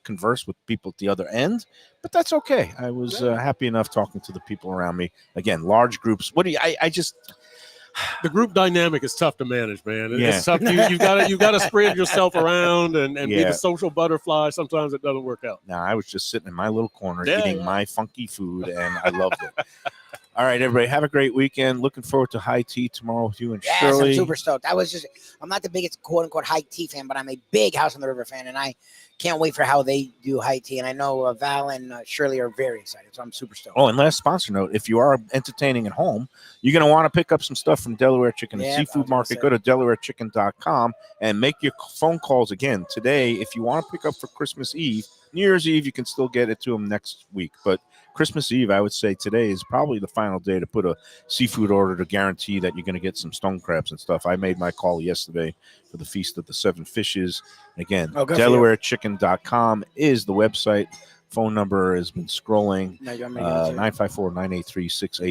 converse with people at the other end, but that's okay. I was happy enough talking to the people around me. Again, large groups. The group dynamic is tough to manage, man. Yeah. It's tough. You've got to spread yourself around and be Yeah. the social butterfly. Sometimes it doesn't work out. No, I was just sitting in my little corner Yeah, eating yeah. my funky food, and I loved it. All right, everybody, have a great weekend. Looking forward to high tea tomorrow with you and Yes, Shirley. I'm super stoked. I'm not the biggest quote unquote high tea fan, but I'm a big House on the River fan, and I can't wait for how they do high tea. And I know Val and Shirley are very excited, so I'm super stoked. Oh, and last sponsor note, if you are entertaining at home, you're going to want to pick up some stuff from Delaware Chicken and Yeah, I Seafood was gonna Market. say. Go to DelawareChicken.com and make your phone calls again today. If you want to pick up for Christmas Eve, New Year's Eve, you can still get it to them next week. But Christmas Eve, I would say today is probably the final day to put a seafood order to guarantee that you're going to get some stone crabs and stuff. I made my call yesterday for the Feast of the Seven Fishes. Again, Oh, good for you. DelawareChicken.com is the website. Phone number has been scrolling. No, you want me to give it to you?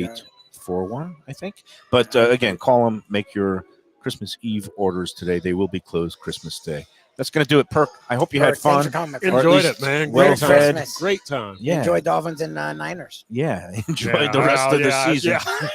954-983-6841, I think. But again, call them, make your Christmas Eve orders today. They will be closed Christmas Day. That's going to do it, Perk. I hope you had Thanks for fun. coming, my friend. Or at Enjoyed least it, man. well Great time. fed. Christmas. Great time. Yeah. Enjoy Dolphins and Niners. Yeah. Enjoy Yeah, the rest well, of the yeah, season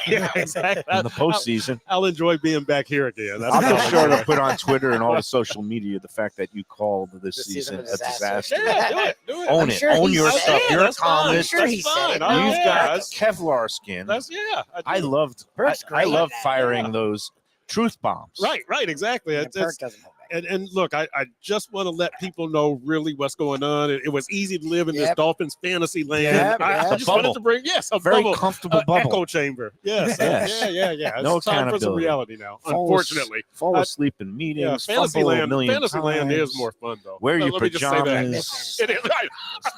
Yeah, exactly. and the postseason. I'll enjoy being back here again. That's I'll all be I'm sure to saying. put on Twitter and all the social media the fact that you called this This season a season disaster. Yeah, do it. Do it. Own I'm it. sure Own he your said stuff. it. You're that's fine. calm. I'm sure he That's said fine. it. Oh, You've yeah, got that's- Kevlar skin. That's yeah. I loved. Perk's I great love at that. firing those truth bombs. Right, exactly. Yeah, It's- Perk doesn't hold back. and look, I just want to let people know really what's going on. It was easy to live in this Yep. Dolphins fantasy land. Yep, I yep. just Bubble. wanted to bring a Very bubble, comfortable bubble. echo chamber. Yes, Yes. yeah. No It's time for some accountability. reality now. Fall Unfortunately, fall I- asleep in yeah, meetings. Fumble a million fantasy land times. is more fun though. Wear your Let me just say that. pajamas. It is.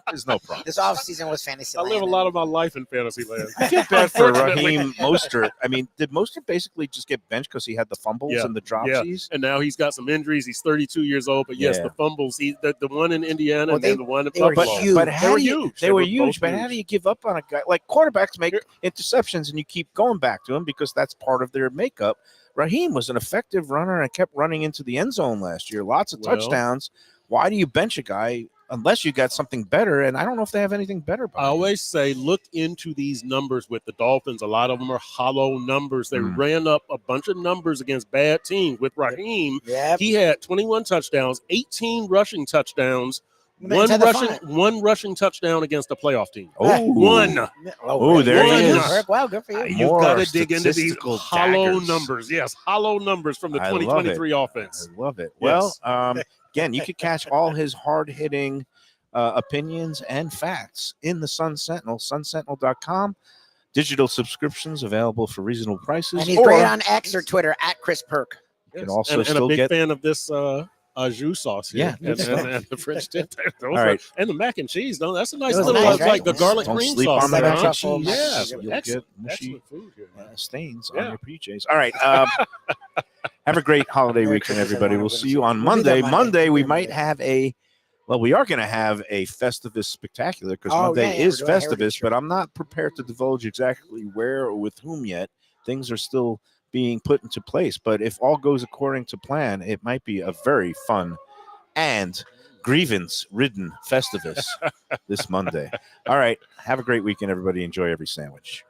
There's no problem. This off season was fantasy. I live a lot of my life in fantasy land. I feel bad for Unfortunately. Raheem Mostert. I mean, did Mostert basically just get benched because he had the fumbles Yeah, and the dropsies? And now he's got some injuries. He's 32 years old, but yes, Yeah. the fumbles. The one in Indiana Well, and then the one in they were Buffalo. huge. But They how were do you, huge. They were both huge. But how do you give up on a guy like quarterbacks make interceptions and you keep going back to him because that's part of their makeup? Raheem was an effective runner and kept running into the end zone last year. Lots of Well- touchdowns. Why do you bench a guy unless you got something better? And I don't know if they have anything better. I always say, look into these numbers with the Dolphins. A lot of them are hollow numbers. They Mm. ran up a bunch of numbers against bad teams. With Raheem, Yep. he had 21 touchdowns, 18 rushing touchdowns, Well, that's how they find it. one rushing touchdown agaugst a playoff team. Oh, One. Oh, there he Good is. work. Wow, good for you. You've More got to dig into these statistical hollow daggers. numbers. Yes, hollow numbers from the I love 2023 it. offense. I love it. Yes. Well, again, you could catch all his hard-hitting opinions and facts in the Sun Sentinel, sunsentinel.com. Digital subscriptions available for reasonable prices. And he's or great on X or Twitter at Chris Perk. you can Yes. also and a still big get fan of this jus sauce here. Yeah, and the French dip. All right. And the mac and cheese. Though that's a nice It was little nice, like right? the garlic Don't cream sleep sauce. on the Like a mac and truffle cheese. mac and Yeah, cheese. You'll excellent, get mushy excellent food here. Man. stains Yeah. on your PJs. All right. Have a great holiday Merry weekend, Christmas, everybody. everyone. We'll see you on We'll be there Monday. Monday. Monday, we We'll be there might Monday. have we are going to have a Festivus Spectacular because Oh, Monday yeah, is we're doing a heritage Festivus, but I'm not prepared to divulge exactly where or with whom yet. Things are still being put into place, but if all goes according to plan, it might be a very fun and grievance-ridden Festivus this Monday. All right. Have a great weekend, everybody. Enjoy every sandwich.